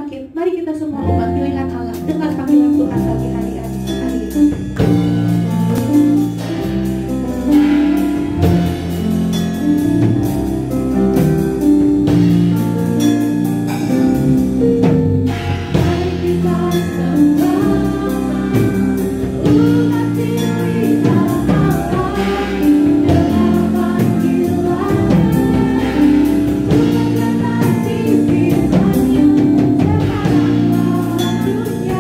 bangkit. Mari kita semua umat melihat Allah, dengar panggilan Tuhan bagi hari ini. Dunia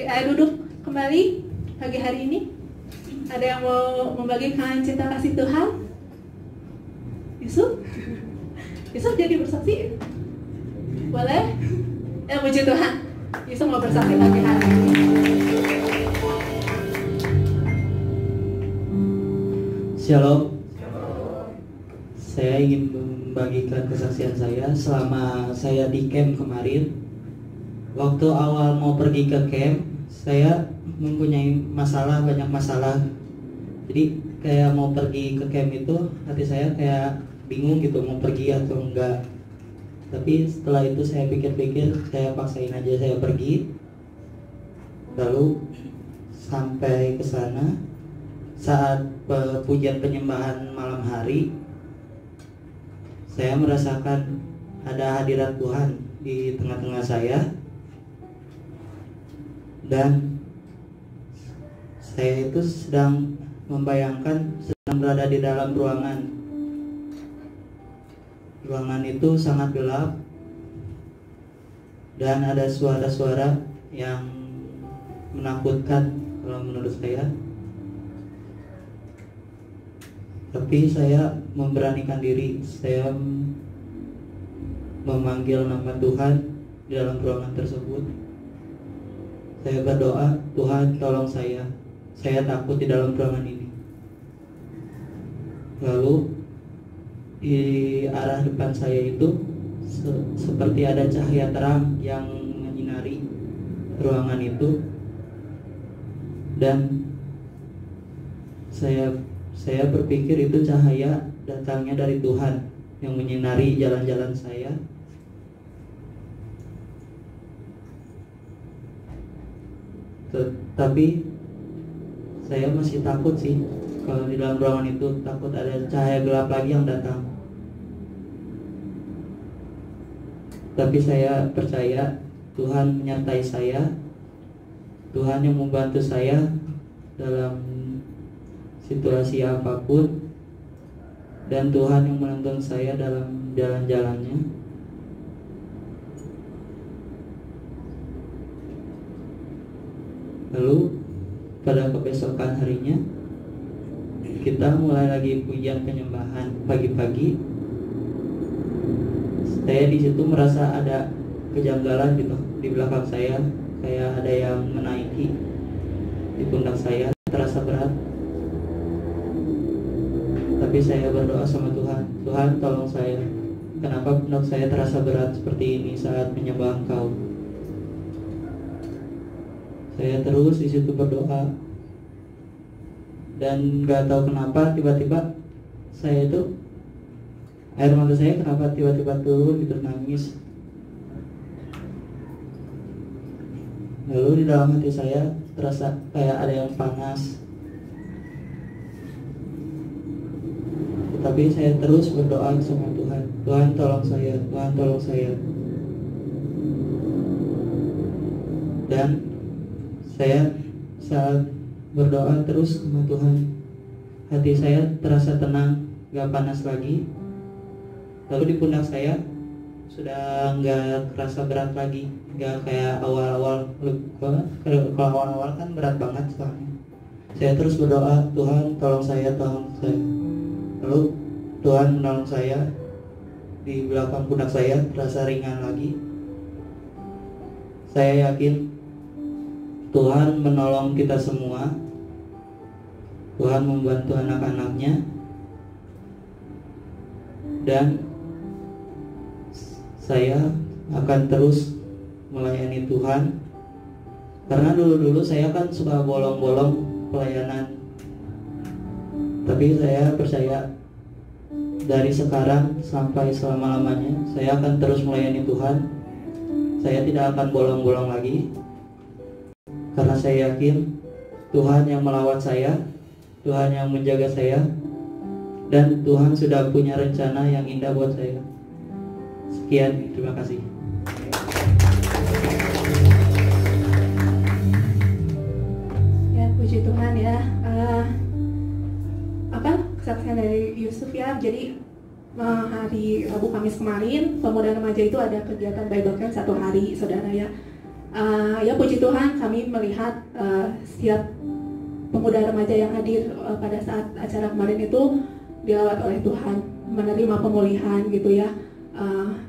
Oke, duduk kembali pagi hari ini. Ada yang mau membagikan cinta kasih Tuhan? Yusuf? Yusuf jadi bersaksi? Boleh? Puji Tuhan. Yusuf mau bersaksi pagi hari ini. Shalom. Saya ingin membagikan kesaksian saya selama saya di camp kemarin. Waktu awal mau pergi ke camp, saya mempunyai banyak masalah. Jadi kayak mau pergi ke camp itu, hati saya kayak bingung gitu mau pergi atau enggak. Tapi setelah itu saya pikir-pikir, saya paksain aja saya pergi. Lalu sampai ke sana, saat pujian penyembahan malam hari, saya merasakan ada hadirat Tuhan di tengah-tengah saya. Dan saya itu sedang membayangkan sedang berada di dalam ruangan. Ruangan itu sangat gelap dan ada suara-suara yang menakutkan kalau menurut saya. Tapi saya memberanikan diri, saya memanggil nama Tuhan di dalam ruangan tersebut. Saya berdoa, Tuhan tolong saya takut di dalam ruangan ini. Lalu di arah depan saya itu seperti ada cahaya terang yang menyinari ruangan itu. Dan saya berpikir itu cahaya datangnya dari Tuhan yang menyinari jalan-jalan saya. Tapi saya masih takut sih kalau di dalam ruangan itu, takut ada cahaya gelap lagi yang datang. Tapi saya percaya Tuhan menyertai saya, Tuhan yang membantu saya dalam situasi apapun, dan Tuhan yang menuntun saya dalam jalan-jalannya. Lalu pada kebesokan harinya kita mulai lagi pujian penyembahan pagi-pagi. Saya di situ merasa ada kejanggalan gitu di belakang saya, kayak ada yang menaiki di pundak saya, terasa berat. Tapi saya berdoa sama Tuhan, Tuhan tolong saya. Kenapa pundak saya terasa berat seperti ini saat menyembah Engkau? Saya terus di situ berdoa, dan nggak tahu kenapa tiba-tiba saya itu air mata saya kenapa tiba-tiba turun gitu, nangis. Lalu di dalam hati saya terasa kayak ada yang panas. Tapi saya terus berdoa sama Tuhan, Tuhan tolong saya, Tuhan tolong saya. Dan saya saat berdoa terus sama Tuhan, hati saya terasa tenang, gak panas lagi. Lalu di pundak saya sudah gak kerasa berat lagi, gak kayak awal-awal. Kalau awal-awal kan berat banget soalnya. Saya terus berdoa, Tuhan tolong saya, tolong saya. Lalu Tuhan menolong saya, di belakang pundak saya terasa ringan lagi. Saya yakin Tuhan menolong kita semua. Tuhan membantu anak-anaknya. Dan saya akan terus melayani Tuhan. Karena dulu-dulu saya kan suka bolong-bolong pelayanan. Tapi saya percaya dari sekarang sampai selama-lamanya saya akan terus melayani Tuhan. Saya tidak akan bolong-bolong lagi. Karena saya yakin Tuhan yang melawat saya, Tuhan yang menjaga saya, dan Tuhan sudah punya rencana yang indah buat saya. Sekian, terima kasih. Ya, puji Tuhan ya. Kesaksian dari Yusuf ya. Jadi hari Rabu Kamis kemarin pemuda remaja itu ada kegiatan Bible Camp 1 hari, saudara ya. Ya puji Tuhan kami melihat setiap pemuda remaja yang hadir pada saat acara kemarin itu dilawat oleh Tuhan, menerima pemulihan gitu ya,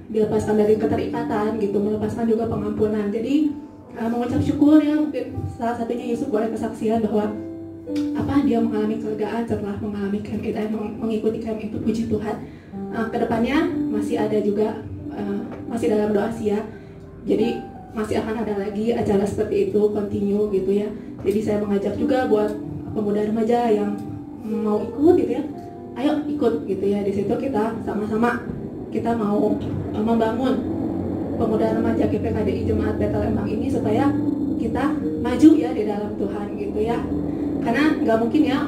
dilepaskan dari keterikatan gitu, melepaskan juga pengampunan. Jadi mengucap syukur ya, mungkin salah satunya Yusuf boleh kesaksian bahwa dia mengalami kelegaan setelah mengalami camp itu, mengikuti camp itu. Puji Tuhan. Kedepannya masih ada juga, masih dalam doa ya. Jadi masih akan ada lagi acara seperti itu, continue gitu ya. Jadi saya mengajak juga buat pemuda remaja yang mau ikut gitu ya, ayo ikut gitu ya. Di situ kita sama-sama kita mau membangun pemuda remaja GPKDI Jemaat Betel Lembang ini supaya kita maju ya di dalam Tuhan gitu ya. Karena nggak mungkin ya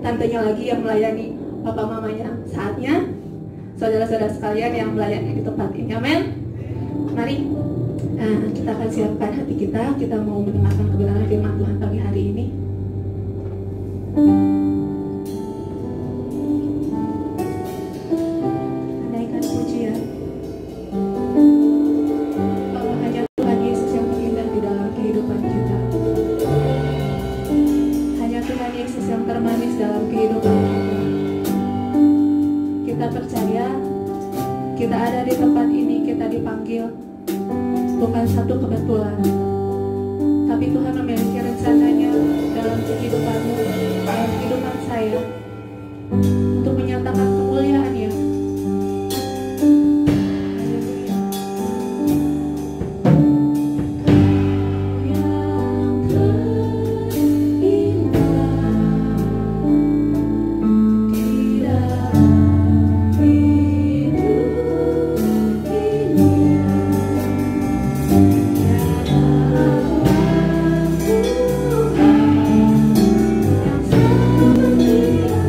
tantenya lagi yang melayani papa mamanya, saatnya saudara-saudara sekalian yang melayani di tempat ini. Amin. Mari kita akan siapkan hati kita mau mendengarkan kebenaran firman Tuhan pagi hari ini. Naikkan pujian bahwa hanya Tuhan Yesus yang terindah di dalam kehidupan kita. Hanya Tuhan Yesus yang termanis dalam kehidupan kita. Kita percaya kita ada di tempat ini, kita dipanggil bukan satu kebetulan, tapi Tuhan memiliki rencananya dalam kehidupanmu, dalam kehidupan saya, untuk menyatakan kemuliaan-Nya. Haleluya. Yang terindah di dalam hidup ini. Yang setia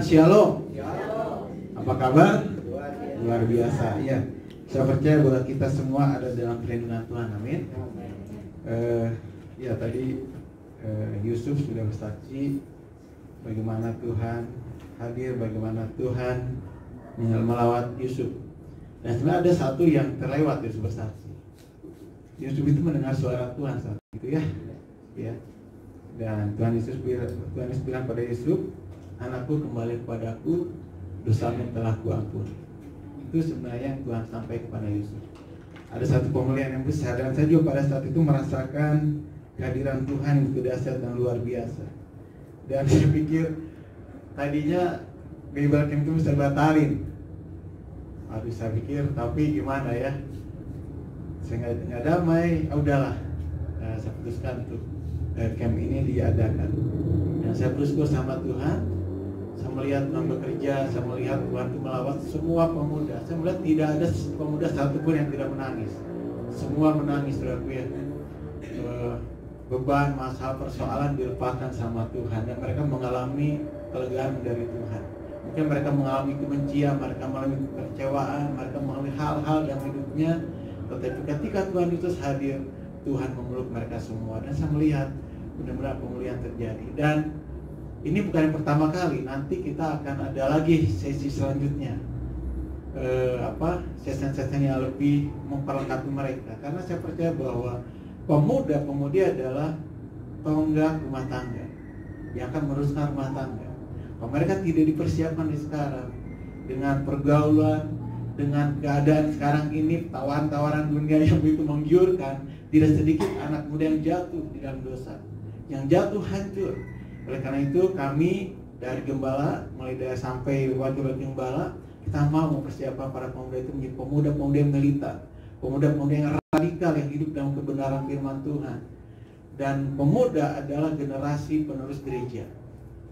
Shalom. Apa kabar? Luar biasa. Ya, saya percaya bahwa kita semua ada dalam perlindungan Tuhan. Amin. Ya tadi Yusuf sudah bersaksi bagaimana Tuhan hadir, bagaimana Tuhan melawat Yusuf. Dan sebenarnya ada satu yang terlewat Yusuf bersaksi. Yusuf itu mendengar suara Tuhan saat itu ya. Dan Tuhan Yesus bilang pada Yusuf, anakku kembali kepadaku, dosamu telah kuampuni. Itu sebenarnya yang Tuhan sampaikan kepada Yusuf. Ada satu pemulihan yang besar, dan saya juga pada saat itu merasakan kehadiran Tuhan yang begitu dahsyat dan luar biasa. Dan saya pikir tadinya Bible Camp itu bisa batalin. Aduh, saya pikir tapi gimana ya, saya nggak damai. Udahlah, saya putuskan untuk camp ini diadakan. Dan saya bersyukur sama Tuhan. Saya melihat Tuhan bekerja, saya melihat Tuhan itu melawat semua pemuda. Saya melihat tidak ada pemuda satupun yang tidak menangis. Semua menangis, saudaraku ya. Beban, masalah, persoalan dilepaskan sama Tuhan, dan mereka mengalami kelegaan dari Tuhan. Mungkin mereka mengalami kebencian, mereka mengalami kekecewaan, mereka mengalami hal-hal dalam hidupnya, tetapi ketika Tuhan Yesus hadir, Tuhan memeluk mereka semua. Dan saya melihat benar-benar pemulihan terjadi. Dan ini bukan yang pertama kali, nanti kita akan ada lagi sesi selanjutnya, sesi-sesi yang lebih memperlengkapi mereka. Karena saya percaya bahwa pemuda-pemudi adalah tonggak rumah tangga yang akan meneruskan rumah tangga. Kalau mereka tidak dipersiapkan di sekarang dengan pergaulan, dengan keadaan sekarang ini, tawaran-tawaran dunia yang begitu menggiurkan, tidak sedikit anak muda yang jatuh di dalam dosa, yang jatuh hancur. Oleh karena itu kami dari Gembala, mulai dari sampai wakil-wakil Gembala, kita mau mempersiapkan para pemuda itu menjadi pemuda-pemuda yang militan, pemuda-pemuda yang radikal, yang hidup dalam kebenaran firman Tuhan. Dan pemuda adalah generasi penerus gereja.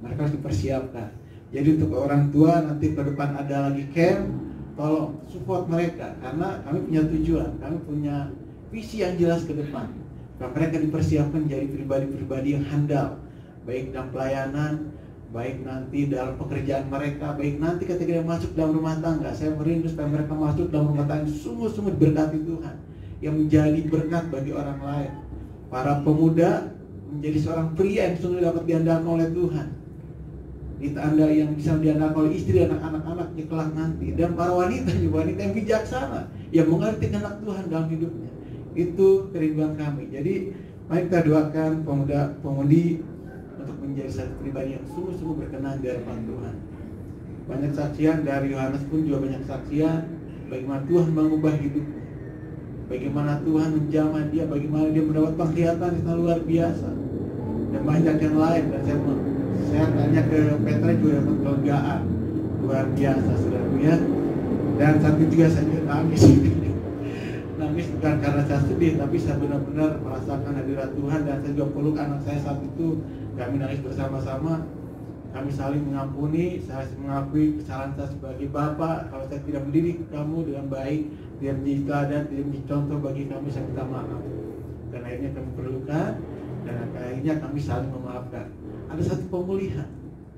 Mereka harus dipersiapkan. Jadi untuk orang tua nanti ke depan ada lagi camp, tolong support mereka, karena kami punya tujuan, kami punya visi yang jelas ke depan. Dan mereka dipersiapkan menjadi pribadi-pribadi yang handal, baik dalam pelayanan, baik nanti dalam pekerjaan mereka, baik nanti ketika dia masuk dalam rumah tangga. Saya merindu supaya mereka masuk dalam rumah tangga sungguh-sungguh berkati Tuhan, yang menjadi berkat bagi orang lain. Para pemuda menjadi seorang pria yang sungguh dapat diandalkan oleh Tuhan, ditanda yang bisa diandalkan oleh istri dan anak-anaknya kelak nanti. Dan para wanita juga, wanita yang bijaksana, yang mengerti kehendak Tuhan dalam hidupnya. Itu kerinduan kami. Jadi mari kita doakan pemuda-pemudi untuk menjadi satu pribadi yang sungguh-sungguh berkenan di hadapan Tuhan. Banyak saksian dari Yohanes pun juga banyak saksian bagaimana Tuhan mengubah hidupnya, bagaimana Tuhan menjamah dia, bagaimana dia mendapat penglihatan yang luar biasa, dan banyak yang lain. Dan saya tanya ke Petra juga dapat kelegaan luar biasa, saudara ya. Dan saat itu juga saya nangis. Nangis bukan karena saya sedih, tapi saya benar-benar merasakan hadirat Tuhan. Dan saya juga peluk anak saya saat itu. Kami nangis bersama-sama. Kami saling mengampuni. Saya mengakui kesalahan saya sebagai bapak. Kalau saya tidak mendidik kamu dengan baik, tidak menjadi teladan, tidak menjadi contoh bagi kami, saya minta maaf. Dan akhirnya kami perlukan, dan akhirnya kami saling memaafkan. Ada satu pemulihan.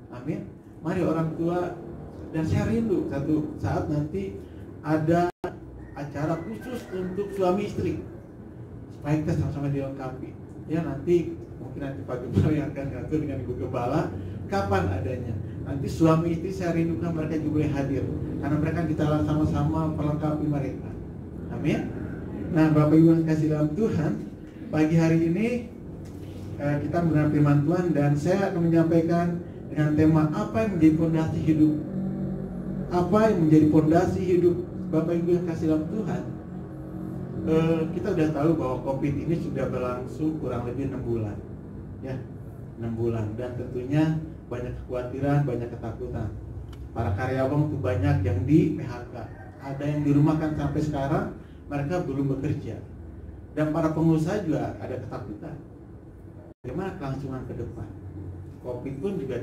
Amin. Mari orang tua. Dan saya rindu satu saat nanti ada acara khusus untuk suami istri, supaya kita sama-sama dilengkapi. Ya nanti mungkin nanti Pak Gembala yang akan ngatur dengan Ibu Gembala kapan adanya. Nanti suami istri saya rindukan mereka juga boleh hadir, karena mereka kita sama-sama perlengkapi mereka. Amin. Nah Bapak Ibu yang kasih dalam Tuhan, pagi hari ini kita mendengar firman Tuhan, dan saya akan menyampaikan dengan tema apa yang menjadi fondasi hidup. Apa yang menjadi fondasi hidup Bapak Ibu yang kasih dalam Tuhan. Kita sudah tahu bahwa COVID ini sudah berlangsung kurang lebih 6 bulan, ya, 6 bulan, dan tentunya banyak kekhawatiran, banyak ketakutan. Para karyawan itu banyak yang di PHK, ada yang dirumahkan sampai sekarang, mereka belum bekerja, dan para pengusaha juga ada ketakutan. Bagaimana kelangsungan ke depan? COVID pun juga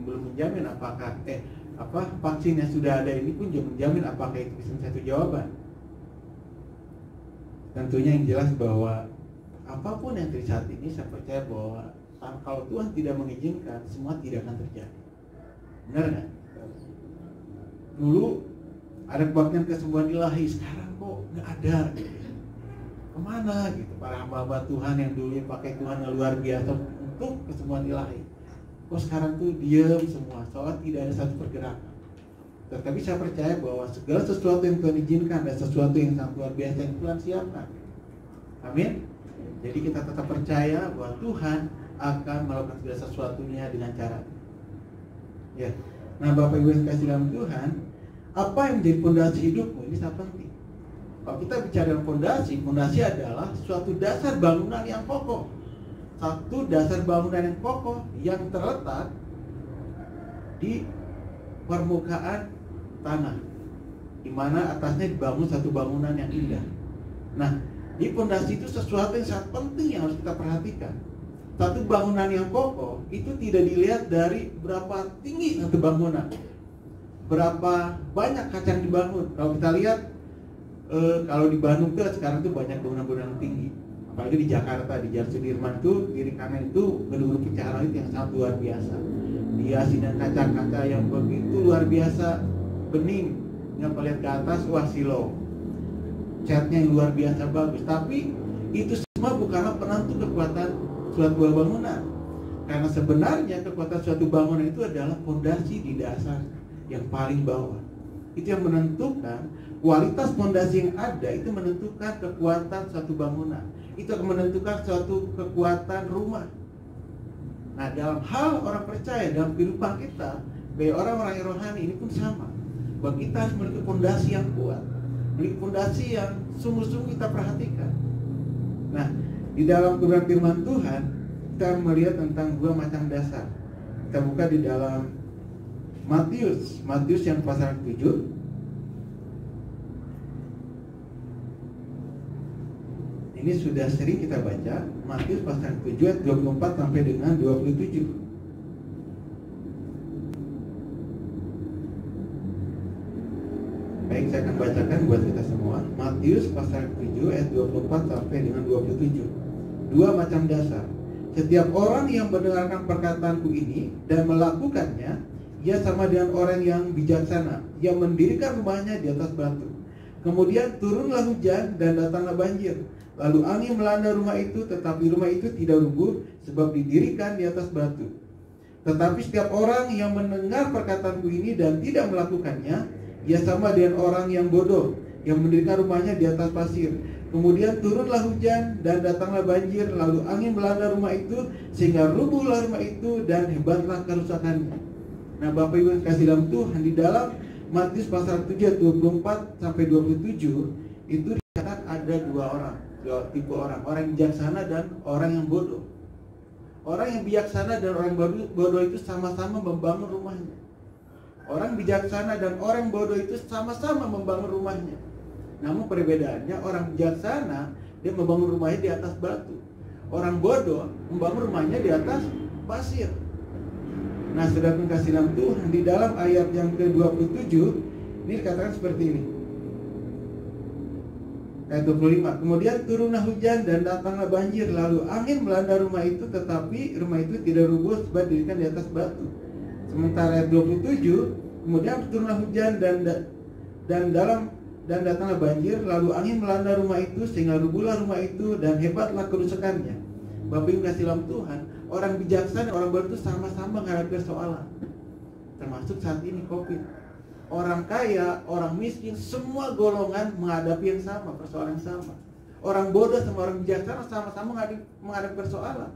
belum menjamin apakah vaksin yang sudah ada ini pun juga menjamin apakah itu bisa satu jawaban. Tentunya yang jelas bahwa apapun yang terjadi saat ini, saya percaya bahwa kalau Tuhan tidak mengizinkan, semua tidak akan terjadi. Benar nggak? Dulu ada kebaktian kesembuhan ilahi, sekarang kok nggak ada gitu. Kemana gitu para hamba-hamba Tuhan yang dulu pakai Tuhan yang luar biasa untuk kesembuhan ilahi, kok sekarang tuh diam semua, soalnya tidak ada satu pergerakan. Tetapi saya percaya bahwa segala sesuatu yang Tuhan izinkan dan sesuatu yang sangat luar biasa yang Tuhan siapkan. Amin. Jadi kita tetap percaya bahwa Tuhan akan melakukan segala sesuatunya dengan cara. Ya. Nah, Bapak Ibu yang kasih dalam Tuhan, apa yang menjadi fondasi hidupmu ini sangat penting. Kalau kita bicara fondasi, fondasi adalah suatu dasar bangunan yang kokoh. Satu dasar bangunan yang kokoh yang terletak di permukaan tanah, di mana atasnya dibangun satu bangunan yang indah. Nah, di fondasi itu sesuatu yang sangat penting yang harus kita perhatikan. Satu bangunan yang kokoh itu tidak dilihat dari berapa tinggi satu bangunan, berapa banyak kaca yang dibangun. Kalau kita lihat, kalau di Bandung tuh sekarang tuh banyak bangunan-bangunan tinggi. Apalagi di Jakarta, di Jalan Sudirman tuh kiri kanan itu gedung-gedung pencahayaan langit yang sangat luar biasa. Dihiasi dengan kaca-kaca yang begitu luar biasa, bening. Yang melihat ke atas, wah silau. Catnya yang luar biasa bagus. Tapi itu semua bukanlah penentu kekuatan suatu bangunan. Karena sebenarnya kekuatan suatu bangunan itu adalah fondasi di dasar yang paling bawah. Itu yang menentukan kualitas fondasi yang ada, itu menentukan kekuatan suatu bangunan. Itu akan menentukan suatu kekuatan rumah. Nah, dalam hal orang percaya, dalam kehidupan kita, bagi orang-orang yang rohani ini pun sama. Bahwa kita harus memiliki fondasi yang kuat, memiliki fondasi yang sungguh-sungguh kita perhatikan. Nah, di dalam firman Tuhan, kita melihat tentang dua macam dasar. Kita buka di dalam Matius yang pasal 7. Ini sudah sering kita baca, Matius pasal 7 ayat 24 sampai dengan 27. Baik, saya akan bacakan buat kita semua. Matius pasal 7 ayat 24 sampai dengan 27. Dua macam dasar. Setiap orang yang mendengarkan perkataanku ini dan melakukannya, ia sama dengan orang yang bijaksana, yang mendirikan rumahnya di atas batu. Kemudian turunlah hujan dan datanglah banjir. Lalu angin melanda rumah itu, tetapi rumah itu tidak rubuh, sebab didirikan di atas batu. Tetapi setiap orang yang mendengar perkataanku ini dan tidak melakukannya, ia sama dengan orang yang bodoh, yang mendirikan rumahnya di atas pasir. Kemudian turunlah hujan dan datanglah banjir, lalu angin melanda rumah itu, sehingga rubuhlah rumah itu dan hebatlah kerusakannya. Nah, Bapak Ibu yang kasih dalam Tuhan, di dalam Matius pasal 7 ayat 24 sampai 27 itu dikatakan ada dua tipe orang yang bijaksana dan orang yang bodoh. Orang yang bijaksana dan orang yang bodoh itu sama-sama membangun rumahnya. Orang bijaksana dan orang yang bodoh itu sama-sama membangun rumahnya. Namun perbedaannya, orang bijaksana dia membangun rumahnya di atas batu. Orang bodoh membangun rumahnya di atas pasir. Nah, saudara kasih dalam Tuhan, di dalam ayat yang ke-27 ini dikatakan seperti ini. Ayat 25. Kemudian turunlah hujan dan datanglah banjir, lalu angin melanda rumah itu, tetapi rumah itu tidak rubuh sebab didirikan di atas batu. Sementara ayat 27, kemudian turunlah hujan dan datanglah banjir, lalu angin melanda rumah itu sehingga rubuhlah rumah itu dan hebatlah kerusakannya. Bapak Ibu kasih dalam Tuhan, orang bijaksana dan orang bodoh itu sama-sama menghadapi persoalan. Termasuk saat ini COVID. Orang kaya, orang miskin, semua golongan menghadapi yang sama, persoalan yang sama. Orang bodoh sama orang bijaksana sama-sama menghadapi persoalan.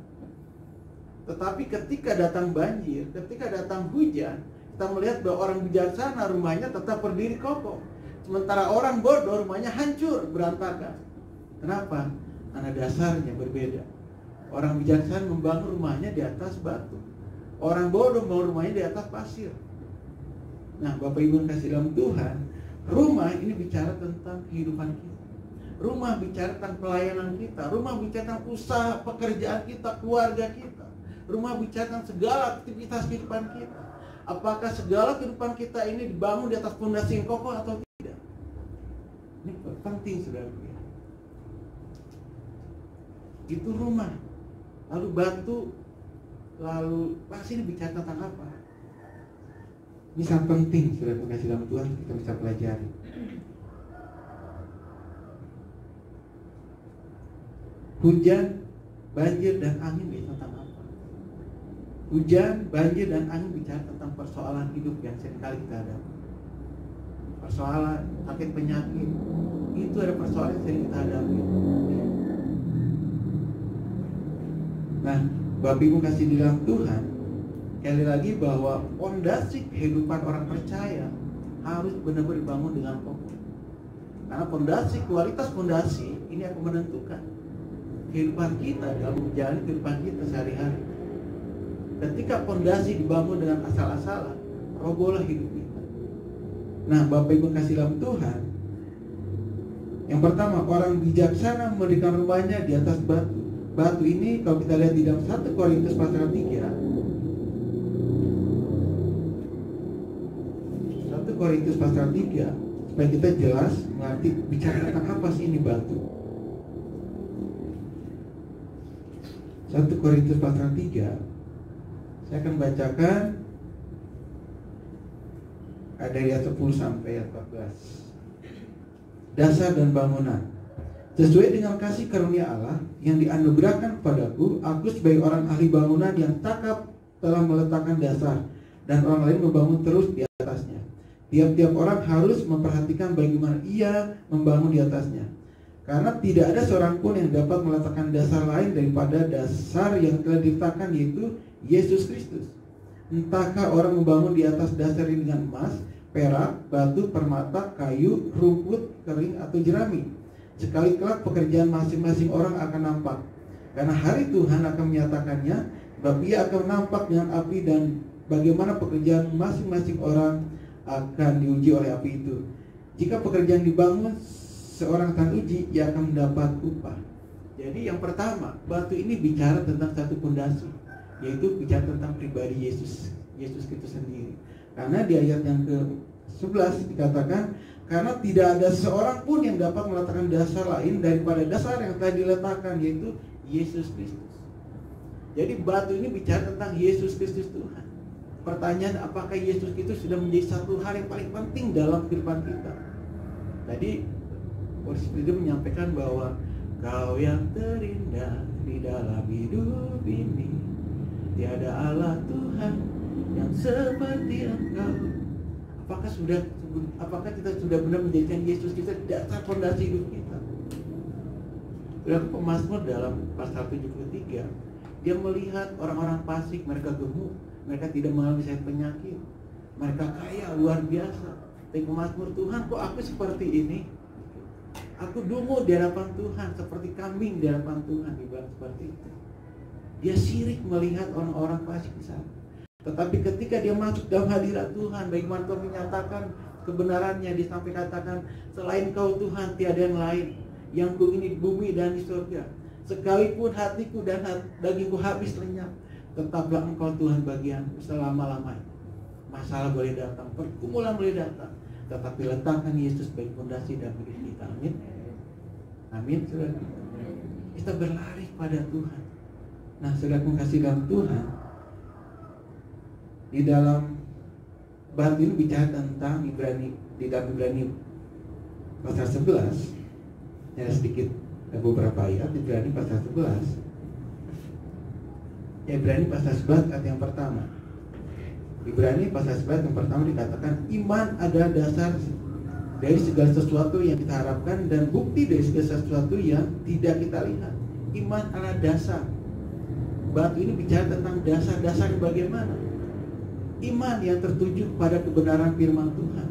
Tetapi ketika datang banjir, ketika datang hujan, kita melihat bahwa orang bijaksana rumahnya tetap berdiri kokoh. Sementara orang bodoh rumahnya hancur, berantakan. Kenapa? Karena dasarnya berbeda. Orang bijaksana membangun rumahnya di atas batu. Orang bodoh membangun rumahnya di atas pasir. Nah, Bapak Ibu yang kasih dalam Tuhan, rumah ini bicara tentang kehidupan kita. Rumah bicara tentang pelayanan kita. Rumah bicara tentang usaha, pekerjaan kita, keluarga kita. Rumah bicara tentang segala aktivitas kehidupan kita. Apakah segala kehidupan kita ini dibangun di atas fondasi yang kokoh atau tidak? Ini penting, saudara. Itu rumah. Lalu batu, lalu pasir ini bicara tentang apa? Ini sangat penting, sudah kasih dalam Tuhan, kita bisa pelajari. Hujan, banjir, dan angin bicara tentang apa? Hujan, banjir, dan angin bicara tentang persoalan hidup yang seringkali kita hadapi. Persoalan sakit penyakit, itu ada persoalan yang sering kita hadapi. Nah, Bapak Ibu kasih di dalam Tuhan, sekali lagi bahwa fondasi kehidupan orang percaya harus benar-benar dibangun dengan kokoh. Karena fondasi, kualitas fondasi ini akan menentukan kehidupan kita dalam menjalani kehidupan kita sehari-hari. Ketika fondasi dibangun dengan asal-asalan, robohlah hidup kita. Nah, Bapak Ibu kasih dalam Tuhan, yang pertama, orang bijaksana mendirikan rumahnya di atas batu. Batu ini kalau kita lihat di dalam 1 Korintus pasal 3, 1 Korintus pasal 3, supaya kita jelas mengerti bicara tentang apa sih ini batu. 1 Korintus pasal 3, saya akan bacakan ada ayat 10 sampai ayat 14. Dasar dan bangunan. Sesuai dengan kasih karunia Allah yang dianugerahkan kepadaku, aku sebagai orang ahli bangunan yang cakap telah meletakkan dasar, dan orang lain membangun terus di atasnya. Tiap-tiap orang harus memperhatikan bagaimana ia membangun di atasnya. Karena tidak ada seorang pun yang dapat meletakkan dasar lain daripada dasar yang telah diletakkan, yaitu Yesus Kristus. Entahkah orang membangun di atas dasar ini dengan emas, perak, batu, permata, kayu, rumput, kering, atau jerami. Sekali kelak pekerjaan masing-masing orang akan nampak. Karena hari Tuhan akan menyatakannya, sebab ia akan nampak dengan api, dan bagaimana pekerjaan masing-masing orang akan diuji oleh api itu. Jika pekerjaan dibangun, seorang akan uji, ia akan mendapat upah. Jadi yang pertama, batu ini bicara tentang satu fondasi, yaitu bicara tentang pribadi Yesus Kristus sendiri. Karena di ayat yang ke-11 dikatakan, karena tidak ada seorang pun yang dapat meletakkan dasar lain daripada dasar yang telah diletakkan, yaitu Yesus Kristus. Jadi batu ini bicara tentang Yesus Kristus Tuhan. Pertanyaan, apakah Yesus itu sudah menjadi satu hal yang paling penting dalam kehidupan kita? Tadi Holy Spirit menyampaikan bahwa Kau yang terindah di dalam hidup ini, tiada Allah Tuhan yang seperti Engkau. Apakah kita sudah benar menjadikan Yesus kita dasar fondasi hidup kita? Pemazmur dalam pasal 73, dia melihat orang-orang fasik, mereka gemuk, mereka tidak mengalami sakit penyakit, mereka kaya luar biasa. Tapi pemazmur, Tuhan, kok aku seperti ini? Aku dungu di hadapan Tuhan, seperti kambing di hadapan Tuhan, dibilang seperti itu. Dia sirik melihat orang-orang fasik di sana. Tetapi ketika dia masuk dalam hadirat Tuhan, bagaimana Tuhan menyatakan kebenarannya, dia sampai katakan, selain Kau Tuhan tiada yang lain, yang ku ini di bumi dan di surga. Sekalipun hatiku dan dagingku habis lenyap, tetaplah Engkau Tuhan bagianku selama-lamanya. Masalah boleh datang, pergumulan boleh datang, tetapi letakkan Yesus sebagai fondasi dalam hidup kita. Amin. Amin, saudara. Kita berlari pada Tuhan. Nah, saudara kasih dalam Tuhan, di dalam batu ini bicara tentang Ibrani, di dalam Ibrani pasal 11, ya sedikit beberapa ayat Ibrani pasal 11. Ibrani pasal 11 ayat yang pertama. Ibrani pasal 11 yang pertama dikatakan, iman adalah dasar dari segala sesuatu yang kita harapkan dan bukti dari segala sesuatu yang tidak kita lihat. Iman adalah dasar. Batu ini bicara tentang dasar-dasar bagaimana? Iman yang tertuju pada kebenaran firman Tuhan.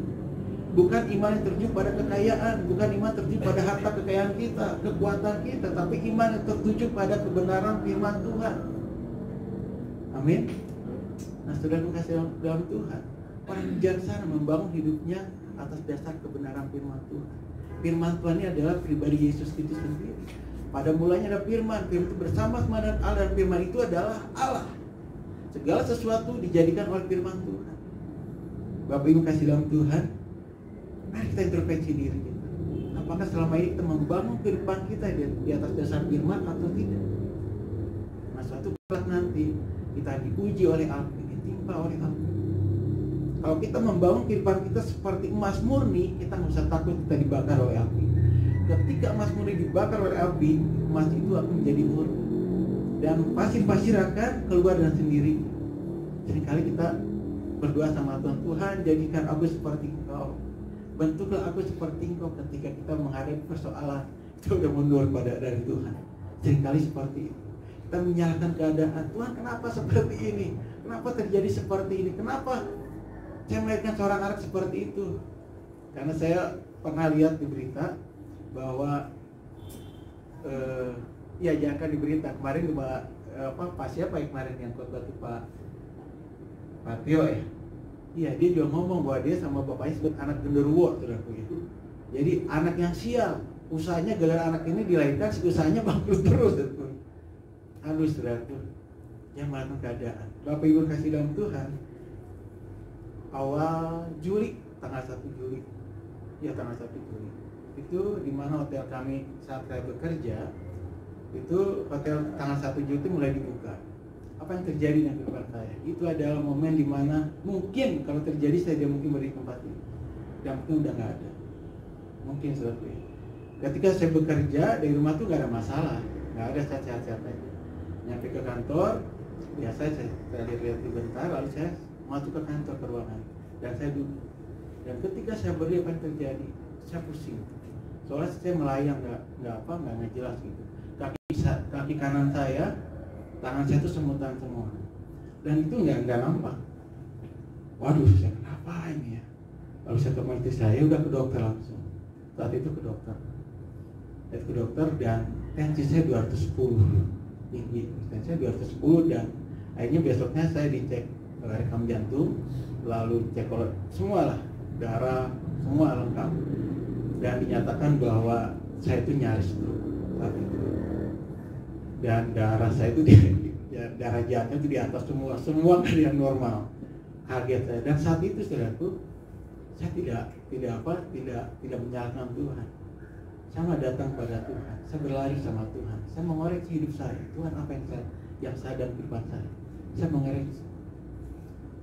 Bukan iman yang tertuju pada kekayaan, bukan iman tertuju pada harta kekayaan kita, kekuatan kita, tapi iman yang tertuju pada kebenaran firman Tuhan. Amin. Nah, saudara kasih dalam Tuhan, orang bijaksana membangun hidupnya atas dasar kebenaran firman Tuhan. Firman Tuhan ini adalah pribadi Yesus Kristus sendiri. Pada mulanya ada firman, firman itu bersama-sama dengan Allah, dan firman itu adalah Allah. Segala sesuatu dijadikan oleh firman Tuhan. Bapak Ibu kasih dalam Tuhan, mari kita introspeksi diri kita. Apakah selama ini kita membangun kehidupan kita di atas dasar firman atau tidak? Nah, suatu saat nanti kita diuji oleh api, ditimpa oleh api. Kalau kita membangun kehidupan kita seperti emas murni, kita nggak usah takut kita dibakar oleh api. Ketika emas murni dibakar oleh api, emas itu akan menjadi murni dan pasir-pasir akan keluar dengan sendiri. Seringkali kita berdoa sama Tuhan, Tuhan jadikan aku seperti Engkau, bentuklah aku seperti Engkau. Ketika kita menghadapi persoalan, kita udah mundur dari Tuhan. Seringkali seperti itu. Kita menyalahkan keadaan, Tuhan kenapa seperti ini? Kenapa terjadi seperti ini? Kenapa saya melahirkan seorang anak seperti itu? Karena saya pernah lihat di berita bahwa ya jangan di berita kemarin Pak siapa yang kemarin yang khotbah itu Pak Tio ya. Iya, dia juga ngomong bahwa dia sama bapaknya sebut anak genderuwo gitu. Jadi anak yang sial, usahanya gelar anak ini dilahirkan, usahanya bangkrut terus. Aduh saudaraku, yang melakukan keadaan. Bapak Ibu kasih dalam Tuhan, awal Juli, tanggal 1 Juli, ya tanggal 1 Juli, itu di mana hotel kami saat saya bekerja, itu hotel tanggal 1 Juli itu mulai dibuka. Apa yang terjadi dengan kehidupan saya? Itu adalah momen di mana mungkin kalau terjadi saya tidak mungkin beri tempat ini, dan mungkin udah nggak ada. Mungkin seperti itu. Ketika saya bekerja dari rumah tuh nggak ada masalah, nggak ada sehat-sehat aja. Nyampe ke kantor, biasa saya lihat bentar, lalu saya masuk ke kantor ke ruangan dan saya duduk. Dan ketika saya berdiri, apa yang terjadi? Saya pusing. Soalnya saya melayang nggak jelas gitu. Kaki kanan saya, tangan saya itu semutan semua. Dan itu nggak nampak. Waduh, saya kenapa ini ya? Lalu saya telepon istri saya, udah ke dokter langsung. Saat itu ke dokter. Dan tensi saya 210 tinggi. Tensi saya 210 dan akhirnya besoknya saya dicek rekam jantung, lalu cek semua lah, darah, semua lengkap. Dan dinyatakan bahwa saya itu nyaris stroke saat itu. Dan darah saya itu darah jahatnya itu di atas semua dari yang normal. Kaget saya. Dan saat itu saudaraku, saya tidak menyalahkan Tuhan. Saya datang pada Tuhan, saya berlari sama Tuhan, saya mengoreksi hidup saya. Tuhan apa yang saya dan kehidupan saya mengoreksi.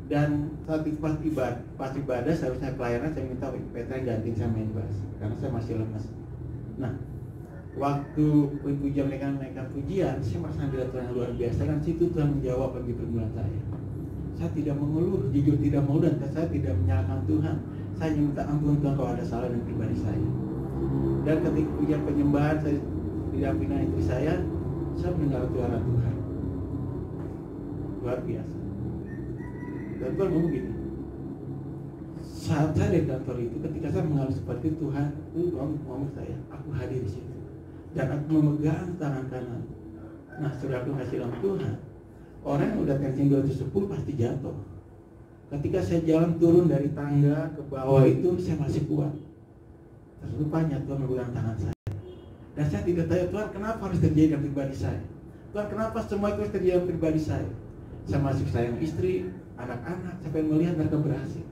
Dan saat itu pas ibadah seharusnya pelayanan, saya minta Petra gantiin saya main bass karena saya masih lemas. Nah, waktu pujian menaikkan pujian, saya merasa ada Tuhan yang luar biasa dan situ Tuhan menjawab bagi pergumulan saya. Saya tidak mengeluh, jujur tidak mau, dan saya tidak menyalahkan Tuhan. Saya hanya minta ampun Tuhan kalau ada salah dengan pribadi saya. Dan ketika pujian penyembahan saya didampingi istri saya mendengar suara Tuhan luar biasa. Dan Tuhan ngomong gini, saat saya di kantor itu, ketika saya mengalami seperti itu, Tuhan ngomong saya, aku hadir di situ dan aku memegang tangan kanan. Nah, saudara aku kasih dalam Tuhan, orang yang udah tensi 210 pasti jatuh. Ketika saya jalan turun dari tangga ke bawah itu, saya masih kuat. Terus rupanya Tuhan memegang tangan saya. Dan saya tidak tahu, Tuhan kenapa harus terjadi dalam pribadi saya? Tuhan kenapa semua itu harus terjadi dalam pribadi saya? Saya masih sayang istri, anak-anak, saya pengen melihat mereka berhasil.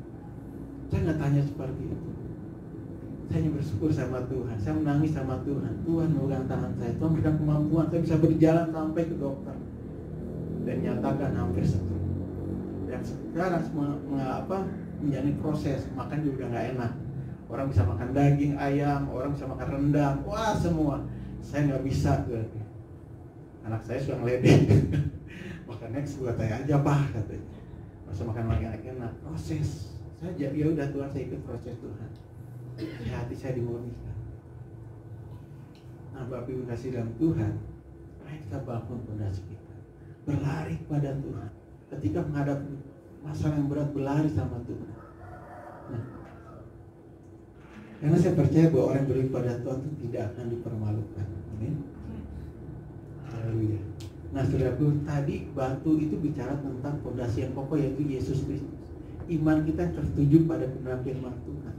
Saya nggak tanya seperti itu. Saya hanya bersyukur sama Tuhan. Saya menangis sama Tuhan. Tuhan memegang tangan saya. Tuhan berikan kemampuan. Saya bisa berjalan sampai ke dokter dan nyatakan hampir sembuh. Dan sekarang menjalani proses makan juga nggak enak. Orang bisa makan daging ayam, orang bisa makan rendang, wah semua. Saya nggak bisa berarti. Anak saya sudah ngeledek. Makannya buat saya aja Pak katanya. Masa makan lagi enak. Proses. Saya ya udah Tuhan, saya ikut proses Tuhan. Hati saya dimurnikan. Nah, Bapak Ibu kasih dalam Tuhan, mari kita bangun fondasi kita. Berlari kepada Tuhan. Ketika menghadapi masalah yang berat, berlari sama Tuhan. Nah, karena saya percaya bahwa orang yang berlari pada Tuhan itu tidak akan dipermalukan. Amin. Haleluya. Nah, saudaraku, tadi batu itu bicara tentang fondasi yang kokoh, yaitu Yesus Kristus. Iman kita yang tertuju pada kebenaran firman Tuhan.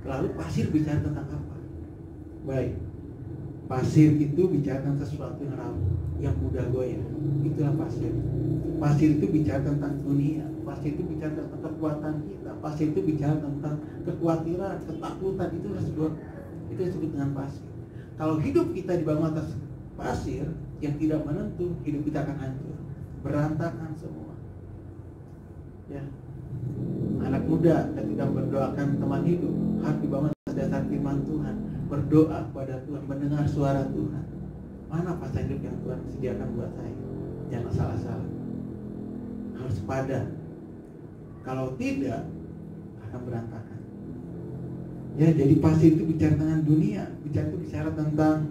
Lalu pasir bicara tentang apa? Baik, pasir itu bicara tentang sesuatu yang rapuh, yang mudah goyah. Itulah pasir. Pasir itu bicara tentang dunia. Pasir itu bicara tentang kekuatan kita. Pasir itu bicara tentang kekhawatiran, ketakutan. Itu disebut dengan pasir. Kalau hidup kita dibangun atas pasir yang tidak menentu, hidup kita akan hancur, berantakan semua. Ya, anak muda ketika mendoakan teman hidup harus dibangun atas dasar firman Tuhan, berdoa kepada Tuhan, mendengar suara Tuhan. Mana pasangan hidup yang Tuhan sediakan buat saya? Jangan salah-salah, harus padan. Kalau tidak akan berantakan. Ya, jadi pasti itu bicara tentang dunia, bicara tentang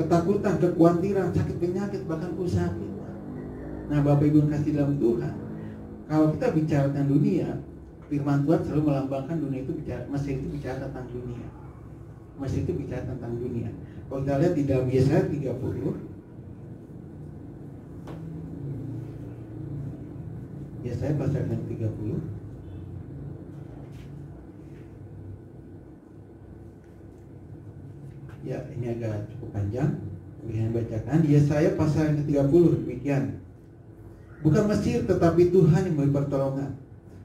ketakutan, kekhawatiran, sakit penyakit, bahkan usaha kita. Nah, Bapak Ibu yang kasih dalam Tuhan, kalau kita bicara tentang dunia, firman Tuhan selalu melambangkan dunia itu Mesir itu bicara tentang dunia. Mesir itu bicara tentang dunia. Kalau kita lihat di dalam Yesaya 30, Yesaya pasal yang 30. Ya, ini agak cukup panjang. Boleh bacakan. Yesaya pasal yang 30 demikian. Bukan Mesir, tetapi Tuhan yang memberi pertolongan.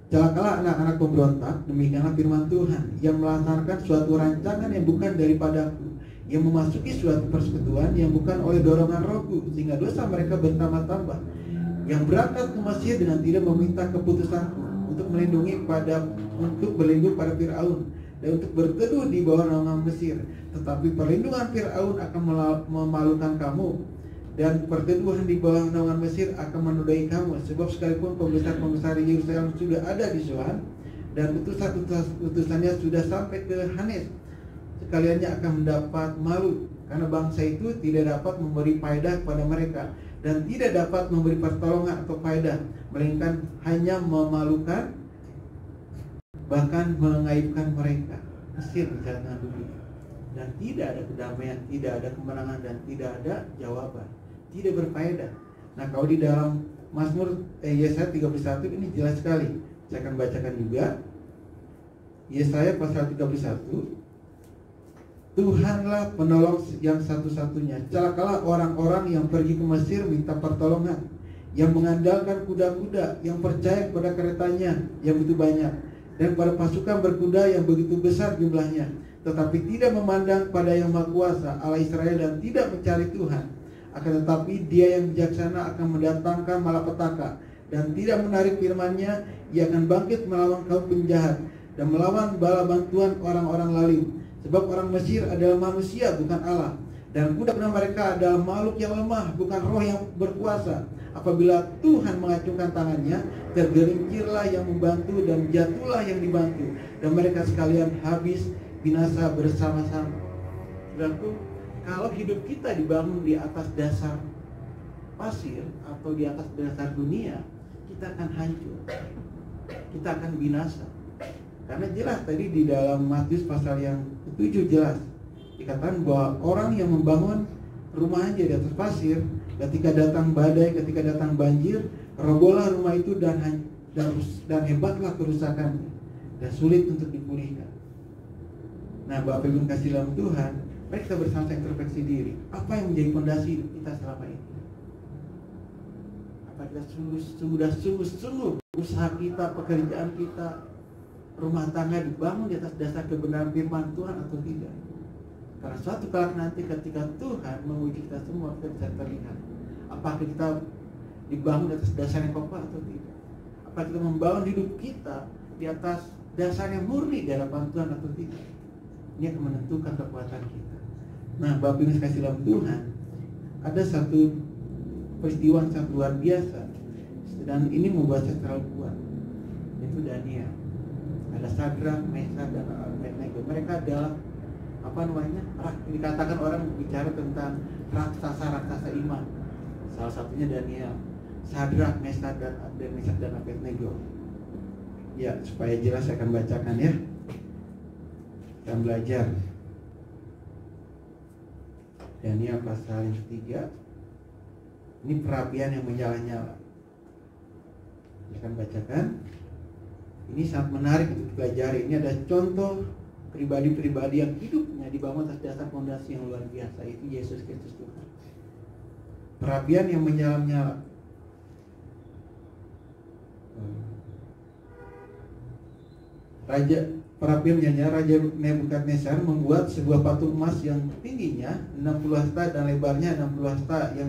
Celakalah anak-anak pemberontak, demikianlah firman Tuhan, yang melaksanakan suatu rancangan yang bukan daripadaku, yang memasuki suatu persekutuan yang bukan oleh dorongan rohku, sehingga dosa mereka bertambah-tambah. Yang berangkat ke Mesir dengan tidak meminta keputusanku, untuk berlindung pada Firaun, dan untuk berteduh di bawah naungan Mesir. Tetapi perlindungan Firaun akan memalukan kamu, dan perteduhan di bawah naungan Mesir akan menodai kamu. Sebab sekalipun pembesar-pembesar di Yerusalem sudah ada di Zoan, dan utusannya sudah sampai ke Hanes, sekaliannya akan mendapat malu, karena bangsa itu tidak dapat memberi faedah kepada mereka, dan tidak dapat memberi pertolongan atau faedah, melainkan hanya memalukan, bahkan mengaibkan mereka. Mesir bicara tentang dunia, dan tidak ada kedamaian, tidak ada kemenangan, dan tidak ada jawaban, tidak berfaedah. Nah, kalau di dalam Mazmur Yesaya 31 ini jelas sekali. Saya akan bacakan juga Yesaya pasal 31. Tuhanlah penolong yang satu-satunya. Celakalah orang-orang yang pergi ke Mesir minta pertolongan, yang mengandalkan kuda-kuda, yang percaya kepada keretanya yang begitu banyak, dan pada pasukan berkuda yang begitu besar jumlahnya, tetapi tidak memandang pada yang Maha Kuasa Allah Israel, dan tidak mencari Tuhan. Akan tetapi Dia yang bijaksana akan mendatangkan malapetaka, dan tidak menarik firman-Nya. Ia akan bangkit melawan kaum penjahat, dan melawan bala bantuan orang-orang lalim. Sebab orang Mesir adalah manusia, bukan Allah, dan kuda mereka adalah makhluk yang lemah, bukan roh yang berkuasa. Apabila Tuhan mengacungkan tangannya, tergelincirlah yang membantu, dan jatuhlah yang dibantu, dan mereka sekalian habis binasa bersama-sama. Berarti kalau hidup kita dibangun di atas dasar pasir atau di atas dasar dunia, kita akan hancur, kita akan binasa. Karena jelas tadi di dalam Matius pasal yang 7 jelas dikatakan bahwa orang yang membangun rumahnya di atas pasir, ketika datang badai, ketika datang banjir, robohlah rumah itu, dan hebatlah kerusakannya, dan sulit untuk dipulihkan. Nah, Bapak Ibu kasih dalam Tuhan, mari kita bersama introspeksi diri. Apa yang menjadi fondasi kita selama ini? Apa kita sudah sungguh-sungguh usaha kita, pekerjaan kita, rumah tangga dibangun di atas dasar kebenaran firman Tuhan atau tidak? Karena suatu kali nanti ketika Tuhan menguji kita semua, kita bisa terlihat apakah kita dibangun di atas dasar yang kokoh atau tidak. Apakah kita membangun hidup kita di atas dasar yang murni di hadapan Tuhan atau tidak. Ini akan menentukan kekuatan kita. Nah, Bapak Ibu kasih dalam Tuhan, ada satu peristiwa yang sangat luar biasa, dan ini membuat saya terlalu kuat, yaitu Daniel. Ada Sadrak, Mesak, dan Abednego. Mereka adalah dikatakan orang bicara tentang raksasa iman. Salah satunya Daniel, Sadrak, Mesak, dan Abednego. Ya, supaya jelas saya akan bacakan ya. Kita belajar Daniel pasal yang 3. Ini perapian yang menyala-nyala. Saya akan bacakan. Ini sangat menarik untuk dipelajari. Ini ada contoh pribadi-pribadi yang hidupnya dibangun atas dasar fondasi yang luar biasa, itu Yesus Kristus Tuhan. Perapian yang menyala-nyala. Perapian Raja Nebukadnezar membuat sebuah patung emas yang tingginya 60 hasta dan lebarnya 60 hasta yang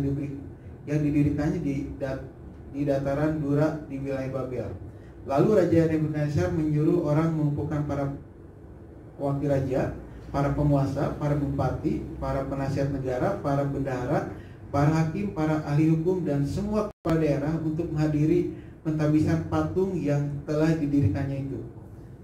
didirikannya di dataran Dura di wilayah Babel. Lalu Raja Nebukadnezar menyuruh orang mengumpulkan para wakil raja, para penguasa, para bupati, para penasihat negara, para bendahara, para hakim, para ahli hukum, dan semua kepala daerah untuk menghadiri pentabisan patung yang telah didirikannya itu.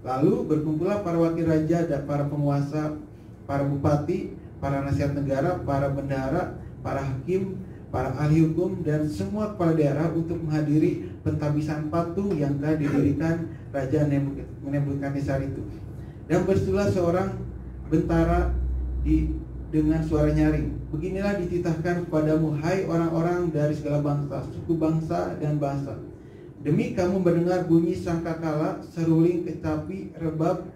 Lalu berkumpullah para wakil raja dan para penguasa, para bupati, para nasihat negara, para bendahara, para hakim, para ahli hukum, dan semua kepala daerah untuk menghadiri pentabisan patung yang telah didirikan Raja Nebukadnezar itu. Dan bersetulah seorang bentara dengan suara nyaring, beginilah dititahkan kepadamu, hai orang-orang dari segala bangsa, suku bangsa, dan bahasa. Demi kamu mendengar bunyi sangkakala, seruling, kecapi, rebab,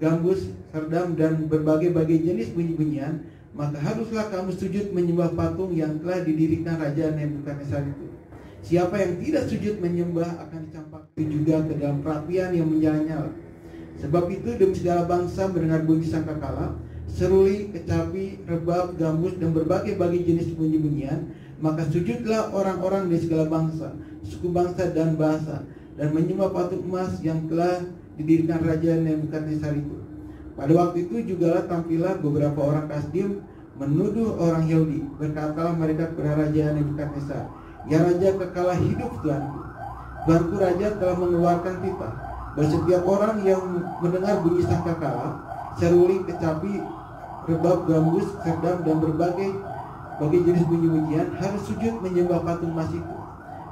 gambus, serdam, dan berbagai-bagai jenis bunyi-bunyian, maka haruslah kamu sujud menyembah patung yang telah didirikan Raja Nebukadnezar itu. Siapa yang tidak sujud menyembah akan dicampakkan juga ke dalam perapian yang menyala-nyala. Sebab itu demi segala bangsa mendengar bunyi sangkakala, seruling, kecapi, rebab, gambus, dan berbagai-bagai jenis bunyi-bunyian, maka sujudlah orang-orang dari segala bangsa, suku bangsa, dan bahasa, dan menyembah patung emas yang telah didirikan Raja Nebukadnezar itu. Pada waktu itu jugalah tampillah beberapa orang Kasdim menuduh orang Yahudi. Berkatalah mereka kepada Raja Nebukadnezar, ya Raja kekalah hidup Tuanku. Tuanku Raja telah mengeluarkan titah bahwa setiap orang yang mendengar bunyi sangkakala, seruling, kecapi, rebab, gambus, serdam, dan berbagai jenis bunyi-bunyian harus sujud menyembah patung emas itu.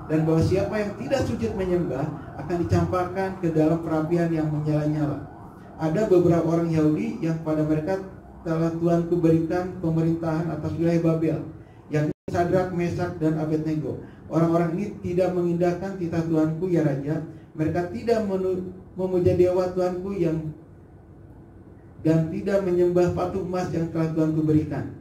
Dan bahwa siapa yang tidak sujud menyembah akan dicampakkan ke dalam perapian yang menyala-nyala. Ada beberapa orang Yahudi yang pada mereka telah Tuanku berikan pemerintahan atas wilayah Babel, yakni Sadrak, Mesak, dan Abednego. Orang-orang ini tidak mengindahkan titah Tuanku ya Raja. Mereka tidak memuja dewa Tuanku dan tidak menyembah patung emas yang telah Tuanku berikan.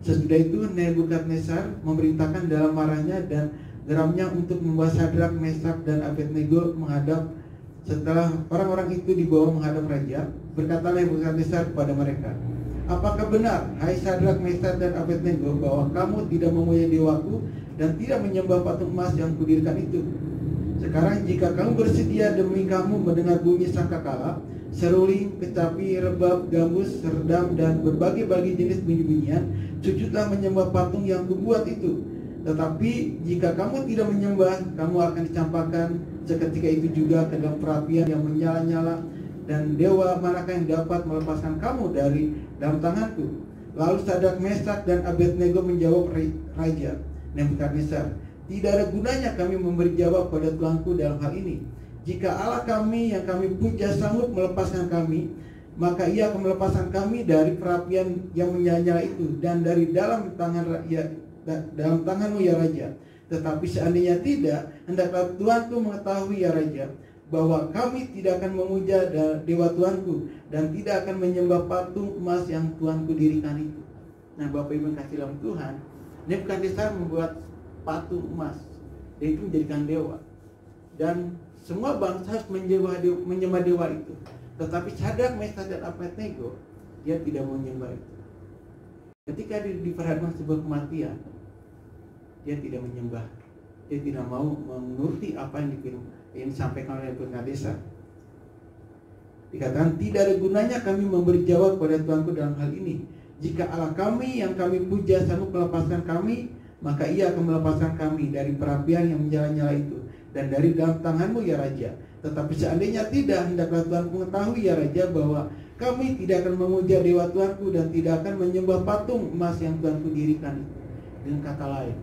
Sesudah itu Nebukadnezar memerintahkan dalam marahnya dan geramnya untuk membawa Sadrak, Mesak, dan Abednego menghadap. Setelah orang-orang itu dibawa menghadap raja, berkata Nebukadnezar kepada mereka, apakah benar, hai Sadrak, Mesak, dan Abednego, bahwa kamu tidak memuja dewaku dan tidak menyembah patung emas yang kudirikan itu? Sekarang jika kamu bersedia demi kamu mendengar bunyi sangkakala, seruling, kecapi, rebab, gambus, serdam, dan berbagai-bagai jenis bunyi-bunyian, sujudlah menyembah patung yang kubuat itu. Tetapi jika kamu tidak menyembah, kamu akan dicampakkan seketika itu juga ke dalam perapian yang menyala-nyala. Dan dewa manakah yang dapat melepaskan kamu dari dalam tanganku? Lalu Sadrak, Mesak, dan Abednego menjawab Raja Nebukadnezar, tidak ada gunanya kami memberi jawab pada Tuanku dalam hal ini. Jika Allah kami yang kami puja sanggup melepaskan kami, maka ia akan melepaskan kami dari perapian yang menyala-nyala itu dan dari dalam tanganmu ya Raja. Tetapi seandainya tidak, hendaklah Tuanku mengetahui ya Raja, bahwa kami tidak akan memuja dewa Tuanku dan tidak akan menyembah patung emas yang Tuanku dirikan itu. Nah Bapak Ibu kasih dalam Tuhan, Nebukadnezar membuat patung emas dan itu menjadikan dewa, dan semua bangsa harus menyembah dewa itu. Tetapi Sadrak, Mesak, dan Abednego dia tidak mau menyembah itu. Ketika diperhadapkan sebuah kematian, dia tidak menyembah, dia tidak mau menuruti apa yang disampaikan oleh Nebukadnezar. Dikatakan tidak ada gunanya kami memberi jawab pada Tuanku dalam hal ini. Jika Allah kami yang kami puja sanggup melepaskan kami, maka ia akan melepaskan kami dari perapian yang menyala-nyala itu dan dari dalam tanganmu ya Raja. Tetapi seandainya tidak, hendaklah Tuanku mengetahui ya Raja, bahwa kami tidak akan memuja dewa Tuanku dan tidak akan menyembah patung emas yang Tuanku dirikan. Dengan kata lain,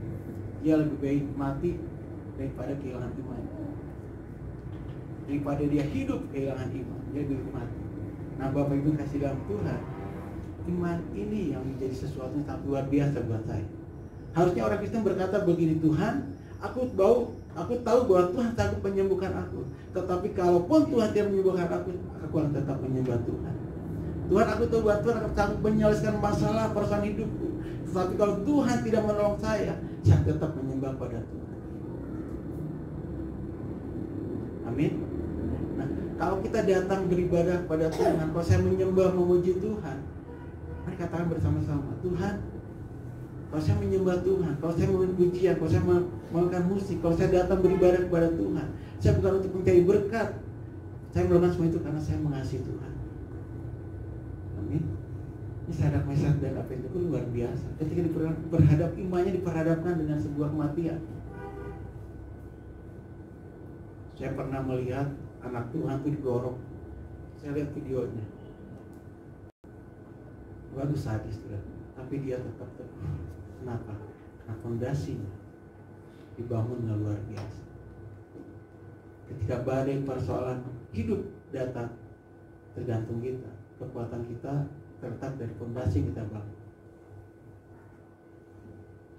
dia lebih baik mati daripada kehilangan iman. Daripada dia hidup kehilangan iman, dia lebih mati. Nah Bapak Ibu kasih dalam Tuhan, iman ini yang menjadi sesuatu yang sangat luar biasa buat saya. Harusnya orang Kristen berkata begini, Tuhan, aku tahu bahwa Tuhan sanggup menyembuhkan aku. Tetapi kalaupun Tuhan tidak menyembuhkan aku akan tetap menyembah Tuhan. Tuhan, aku tahu bahwa Tuhan akan sanggup menyelesaikan masalah persoalan hidupku. Tetapi kalau Tuhan tidak menolong saya tetap menyembah pada Tuhan. Amin. Nah, kalau kita datang beribadah pada Tuhan, kalau saya menyembah memuji Tuhan, mari katakan bersama-sama, Tuhan, kalau saya menyembah Tuhan, kalau saya memenuhi pujian, kalau saya melakukan musik, kalau saya datang beribadah kepada Tuhan, saya bukan untuk mencari berkat Saya melakukan semua itu karena saya mengasihi Tuhan. Amin. Ini Sadak Mesak dan Abednego itu luar biasa. Ketika imannya diperhadapkan dengan sebuah kematian. Saya pernah melihat anak Tuhan itu digorok. Saya lihat videonya. Waduh, sadis tuh. Tapi dia tetap teguh. Kenapa? Karena fondasinya dibangun dengan luar biasa. Ketika badai persoalan hidup datang, tergantung kita. Kekuatan kita terletak dari fondasi kita bangun.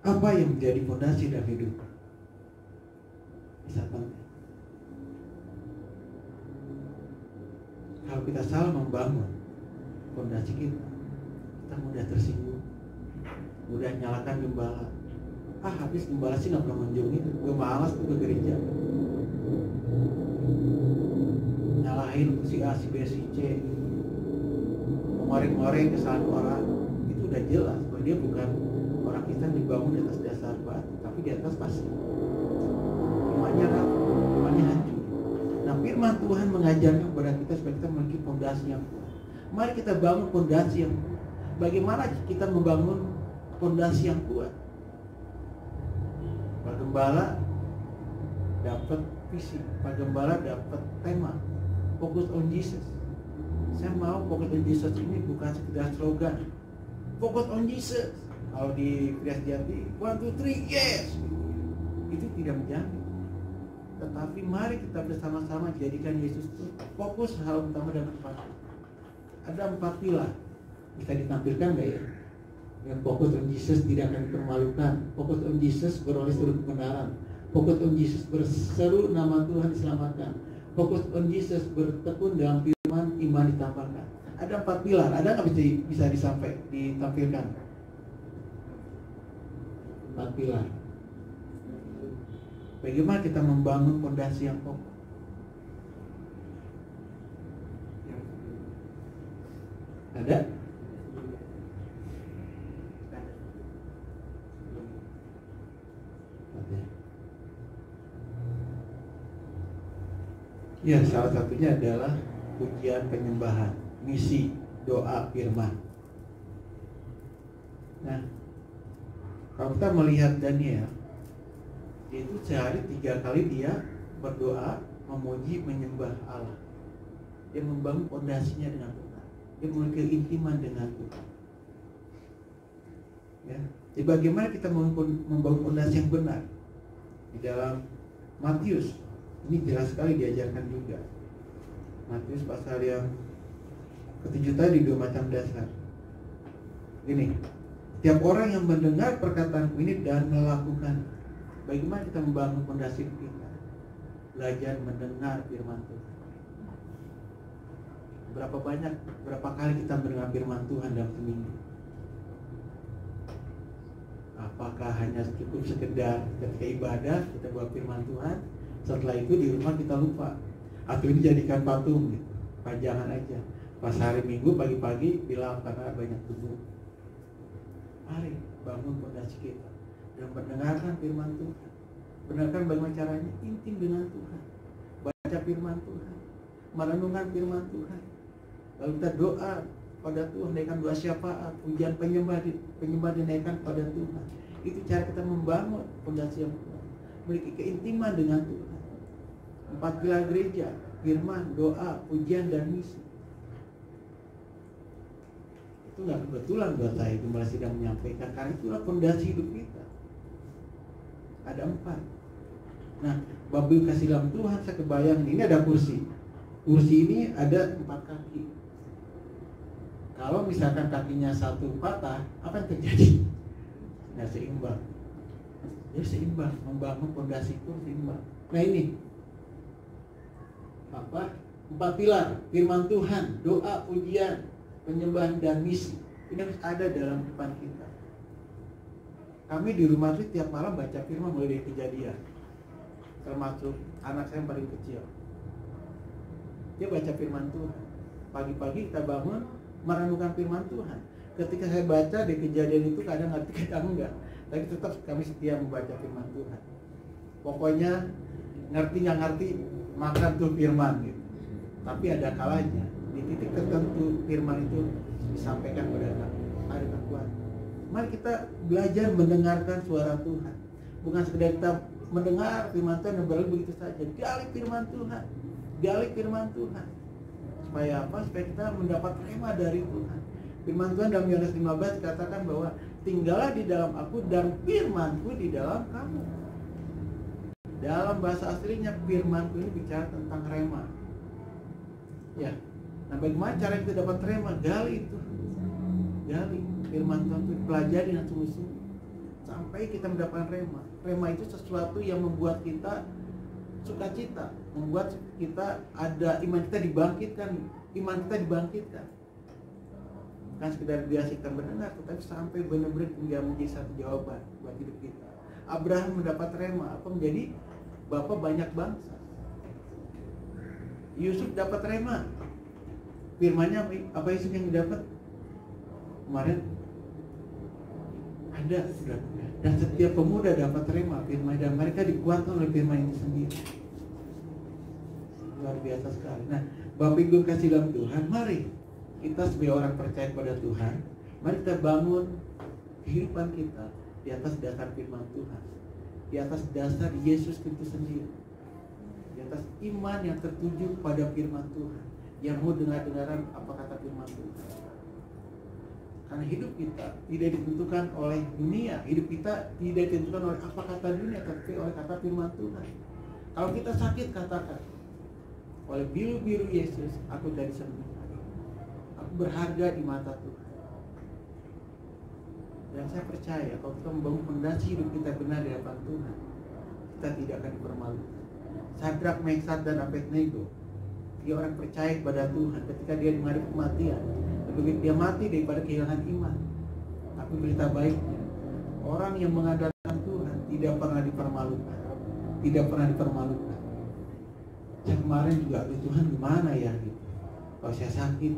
Apa yang menjadi fondasi dalam hidup? Bisa penting. Kalau kita salah membangun fondasi kita mudah tersinggung, mudah nyalakan gembala. Habis gembala sih nggak pernah mengunjungi, gue malas tuh ke gereja. Nyalahin si A, si B, si C, ngoreng-ngoreng kesalahan orang, itu udah jelas bahwa dia bukan orang kita yang dibangun di atas dasar batu, tapi di atas pasir. Imannya rapuh, imannya hancur. Nah, firman Tuhan mengajarkan kepada kita supaya kita memiliki fondasi yang kuat. Mari kita bangun fondasi yang kuat. Bagaimana kita membangun fondasi yang kuat? Pak Gembala dapat visi, Pak Gembala dapat tema, Focus on Jesus. Saya mau Focus on Jesus ini bukan sekedar slogan, Focus on Jesus. Kalau di Krias Jati 1, 2, 3, yes. Itu tidak menjamin. Tetapi mari kita bersama-sama jadikan Yesus itu fokus hal utama dan keempat. Ada 4 pilar. Bisa ditampilkan nggak ya? Yang fokus on Jesus tidak akan dipermalukan. Fokus on Jesus beroleh seluruh kebenaran. Fokus on Jesus berseru nama Tuhan diselamatkan. Fokus on Jesus bertekun dalam firman, iman ditambahkan. Ada 4 pilar. Ada nggak bisa ditampilkan? 4 pilar. Bagaimana kita membangun fondasi yang kokoh? Ada? Ya, salah satunya adalah pujian penyembahan, misi, doa, firman. Nah, kalau kita melihat Daniel, dia itu sehari 3 kali dia berdoa, memuji, menyembah Allah. Dia membangun fondasinya dengan Tuhan. Dia memiliki keintiman dengan Tuhan. Ya, jadi bagaimana kita membangun fondasi yang benar? Di dalam Matius, ini jelas sekali diajarkan juga. Matius pasal yang ke-7 tadi 2 macam dasar. Gini, tiap orang yang mendengar perkataanku ini dan melakukan. Bagaimana kita membangun fondasi kita? Belajar mendengar firman Tuhan. Berapa kali kita mendengar firman Tuhan dalam seminggu? Apakah hanya cukup sekedar ketika ibadah kita buat firman Tuhan, setelah itu di rumah kita lupa, atau ini dijadikan patung gitu, pajangan aja. Pas hari Minggu pagi-pagi bilang karena banyak tubuh. Mari bangun fondasi kita dan mendengarkan firman Tuhan. Benarkan bagaimana caranya? Intim dengan Tuhan, baca firman Tuhan, merenungkan firman Tuhan. Lalu kita doa pada Tuhan, naikkan doa syafaat, pujian penyembah dinaikkan pada Tuhan. Itu cara kita membangun fondasi yang kuat, memiliki keintiman dengan Tuhan. 4 pilar gereja, firman, doa, pujian, dan misi. Itu nggak kebetulan buat saya Gembala sedang menyampaikan, karena itulah fondasi hidup kita. Ada 4. Nah, Bapak kasih dalam Tuhan, saya kebayang ini ada kursi. Kursi ini ada 4 kaki. Kalau misalkan kakinya satu patah, apa yang terjadi? Nggak seimbang. Ya seimbang, membangun fondasi itu seimbang. Nah ini apa? 4 pilar, firman Tuhan, doa, pujian, penyembahan, dan misi. Ini harus ada dalam depan kita. Kami di rumah itu tiap malam baca firman mulai dari Kejadian. Termasuk anak saya yang paling kecil. Dia baca firman Tuhan. Pagi-pagi kita bangun merenungkan firman Tuhan. Ketika saya baca di Kejadian itu kadang ngerti, kadang enggak. Tapi tetap kami setia membaca firman Tuhan. Pokoknya ngerti nggak ngerti, makan tuh firman gitu. Tapi ada kalanya di titik tertentu firman itu disampaikan pada hari kekuatan. Mari kita belajar mendengarkan suara Tuhan. Bukan sekedar kita mendengar firman Tuhan dan berlalu begitu saja. Gali firman Tuhan. Gali firman Tuhan. Supaya apa? Supaya kita mendapat rema dari Tuhan. Firman Tuhan dalam Yohanes 15 katakan bahwa tinggallah di dalam aku dan firmanku di dalam kamu. Dalam bahasa aslinya firmanku ini bicara tentang rema. Ya. Nah, bagaimana cara kita dapat rema? Gali itu. Gali firman Tuhan itu, pelajari dengan sungguh-sungguh sampai kita mendapatkan rema. Rema itu sesuatu yang membuat kita sukacita, membuat kita ada iman kita dibangkitkan, bukan sekedar biasa kita mendengar, tetapi sampai benar-benar menjadi satu jawaban buat hidup kita. Abraham mendapat rema, apa menjadi bapak banyak bangsa. Yusuf dapat rema. Firmannya apa Yusuf yang didapat? Kemarin ada, dan setiap pemuda dapat rema firman dan mereka dikuatkan oleh firman itu sendiri. Luar biasa sekali. Nah, Bapak Ibu kasih dalam Tuhan, mari kita sebagai orang percaya pada Tuhan, mari kita bangun kehidupan kita di atas dasar firman Tuhan, di atas dasar Yesus Kristus sendiri, di atas iman yang tertuju pada firman Tuhan, yang mau dengar-dengaran apa kata firman Tuhan. Karena hidup kita tidak ditentukan oleh dunia, hidup kita tidak ditentukan oleh apa kata dunia, tapi oleh kata firman Tuhan. Kalau kita sakit, katakan, oleh biru-biru Yesus aku dari sembuh. Aku berharga di mata Tuhan. Dan saya percaya kalau kita membangun fondasi hidup kita benar di hadapan Tuhan, kita tidak akan dipermalukan. Sadrak, Meshach, dan Abednego, dia orang percaya kepada Tuhan ketika dia menghadapi kematian. Lebih dia mati daripada kehilangan iman. Tapi berita baiknya, orang yang mengandalkan Tuhan tidak pernah dipermalukan. Tidak pernah dipermalukan. Saya kemarin juga, Tuhan gimana ya gitu. Kalau saya sakit,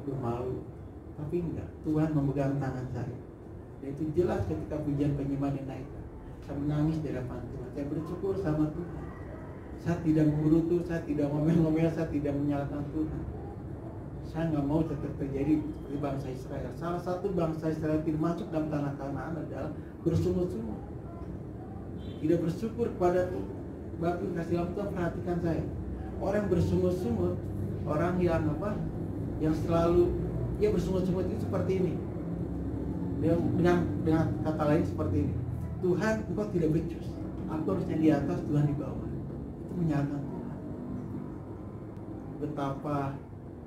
aduh malu. Tapi enggak, Tuhan memegang tangan saya. Dan itu jelas ketika pujian penyembahan dinaikkan. Saya menangis di hadapan Tuhan. Saya bersyukur sama Tuhan. Saya tidak mengurutu, saya tidak ngomel-ngomel, saya tidak menyalahkan Tuhan. Saya nggak mau terjadi seperti bangsa Israel. Salah satu bangsa Israel yang masuk dalam tanah Kanaan adalah bersungut-sungut, tidak bersyukur kepada Tuhan. Bapak kasih dalam Tuhan, perhatikan saya. Orang yang bersungut-sungut, orang yang apa? Yang selalu dia bersungut-sungut itu seperti ini. Dia dengan kata lain seperti ini. Tuhan, engkau tidak becus. Aku harusnya di atas, Tuhan di bawah. Itu menyalahkan Tuhan. Betapa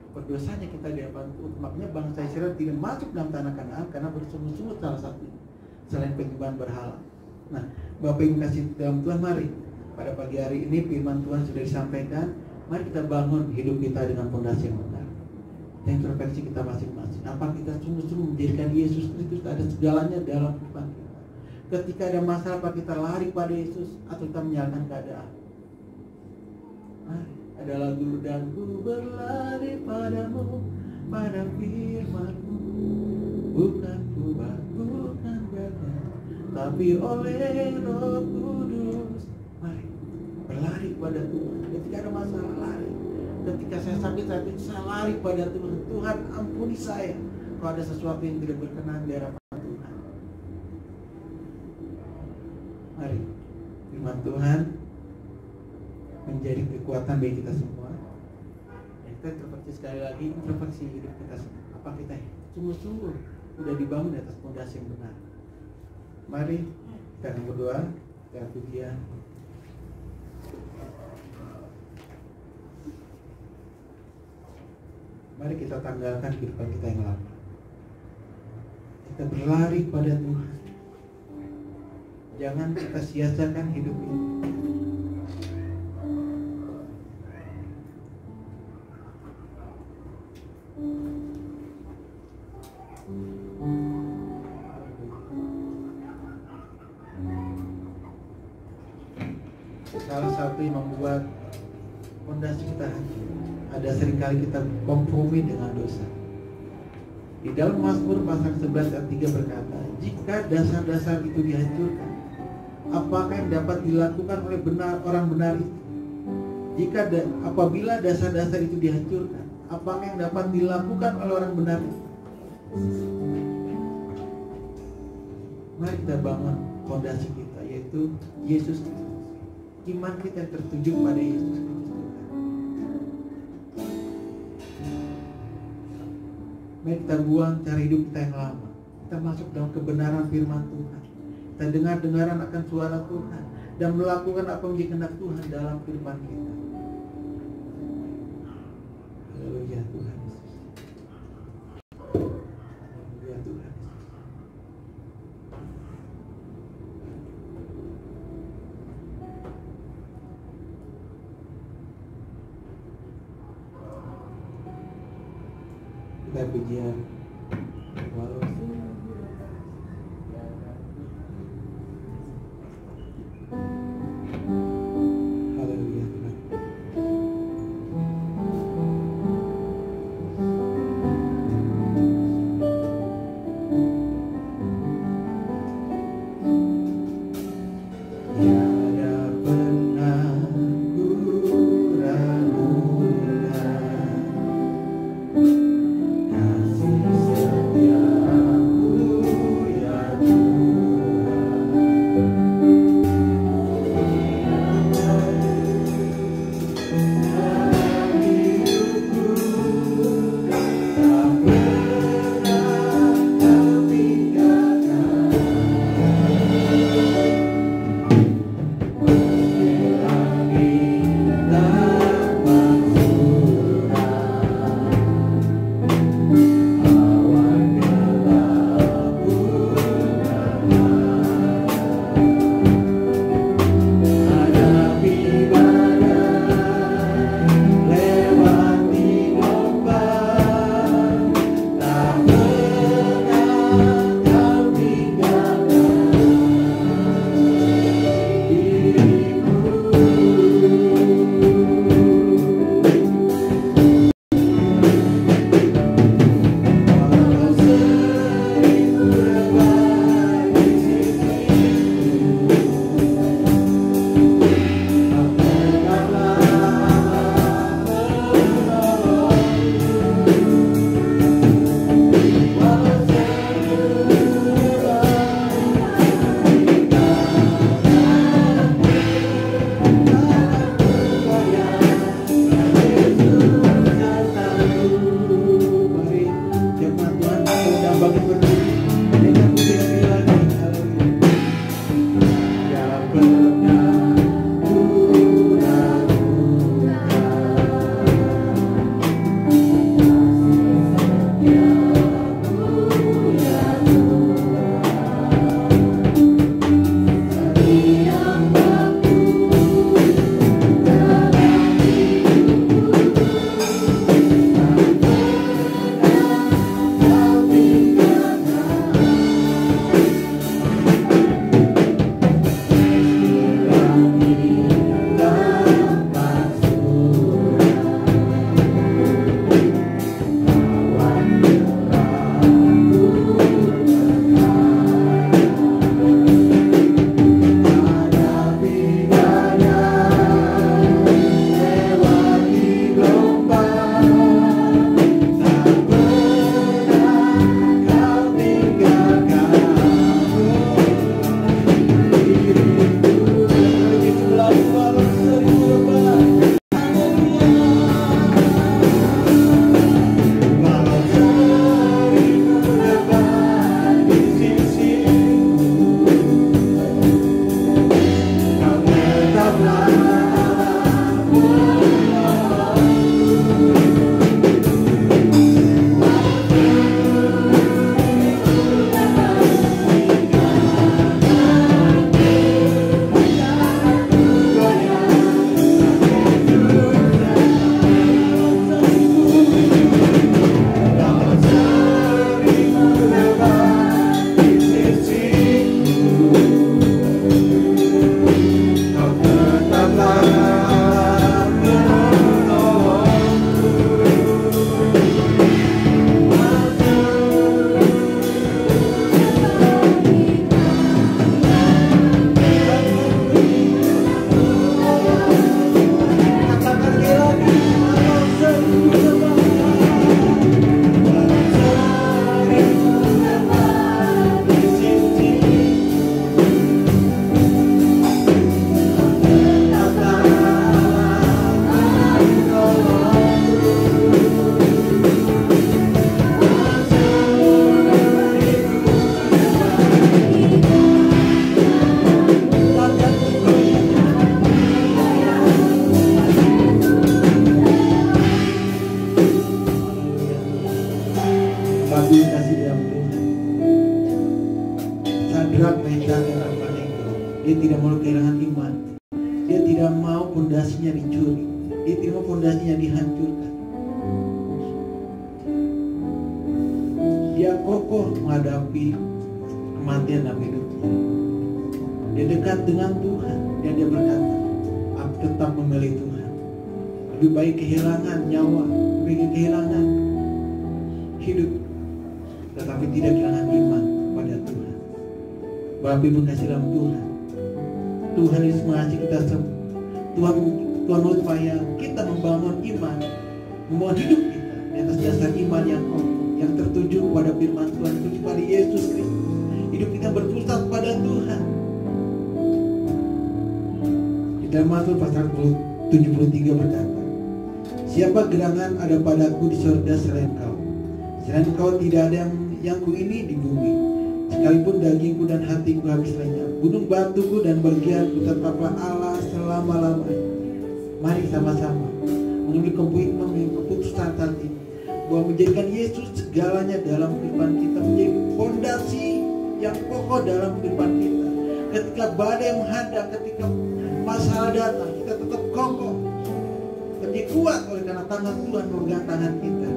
berdosanya kita di hadapan Tuhan. Makanya bangsa Israel tidak masuk dalam tanah Kanaan karena bersungut-sungut salah satu selain penyembahan berhala. Nah, Bapak Ibu kasih dalam Tuhan, mari pada pagi hari ini firman Tuhan sudah disampaikan. Mari kita bangun hidup kita dengan fondasi yang benar. Dan introspeksi kita masing-masing. Apa kita sungguh-sungguh menjadikan Yesus Kristus ada segalanya dalam kehidupan kita? Ketika ada masalah, apa kita lari pada Yesus atau kita menyalahkan keadaan? Mari. Ada lagu, dan ku berlari padamu, pada firman-Mu, bukan kuat, bukan gagah, tapi oleh Roh Kudus. Mari berlari pada Tuhan. Ketika ada masalah, lari. Ketika saya sakit, saya lari pada Tuhan. Tuhan, ampuni saya kalau ada sesuatu yang tidak berkenan di hadapan Tuhan. Mari firman Tuhan menjadi kekuatan bagi kita semua. Dan kita introspeksi sekali lagi, introspeksi hidup kita semua. Apa kita sungguh-sungguh sudah dibangun di atas fondasi yang benar? Mari kita akan berdoa, kita pujian. Mari kita tanggalkan kehidupan kita yang lama. Kita berlari pada Tuhan. Jangan kita sia-siakan hidup ini. Salah satu yang membuat fondasi kita hancur, ada seringkali kita kompromi dengan dosa. Di dalam Mazmur pasal 11 ayat 3 berkata, jika dasar-dasar itu dihancurkan, apakah yang dapat dilakukan oleh orang benar itu? Apabila dasar-dasar itu dihancurkan, apa yang dapat dilakukan oleh orang benar? Mari kita bangun fondasi kita, yaitu Yesus Kristus. Iman kita yang tertuju pada Yesus Kristus Tuhan. Mari kita buang cara hidup kita yang lama. Kita masuk dalam kebenaran firman Tuhan. Kita dengar-dengaran akan suara Tuhan dan melakukan apa yang dikehendak Tuhan dalam kehidupan kita. Haleluya Tuhan Yesus. Haleluya Tuhan Yesus. Kita pujian walau haleluya Tuhan. Tiada pernah ku ragukan kasih diterima, fondasinya dihancurkan. Dia kokoh menghadapi kematian dalam hidupnya. Dia dekat dengan Tuhan dan dia berkata, aku tetap memilih Tuhan. Lebih baik kehilangan nyawa, lebih baik kehilangan hidup, tetapi tidak kehilangan iman pada Tuhan. Bapak Ibu kasih dalam Tuhan, Tuhan Yesus mengasihi kita semua. Tuhan mau supaya kita membangun iman, membangun hidup kita di atas dasar iman yang kokoh, yang tertuju pada firman Tuhan, tertuju pada Yesus Kristus. Hidup kita berpusat pada Tuhan. Di dalam Mazmur pasal 73 berkata, siapa gerangan ada padaku di surga selain Kau? Selain Kau tidak ada yang ku ini di bumi. Sekalipun dagingku dan hatiku habis lenyap, gunung batuku dan bagianku tetaplah Allah selama-lamanya. Mari sama-sama mengambil komitmen, keputusan saat ini bahwa menjadikan Yesus segalanya dalam kehidupan kita, menjadi fondasi yang kokoh dalam kehidupan kita. Ketika badai menghadang, ketika masalah datang, kita tetap kokoh, menjadi kuat oleh karena tangan Tuhan memegang tangan kita.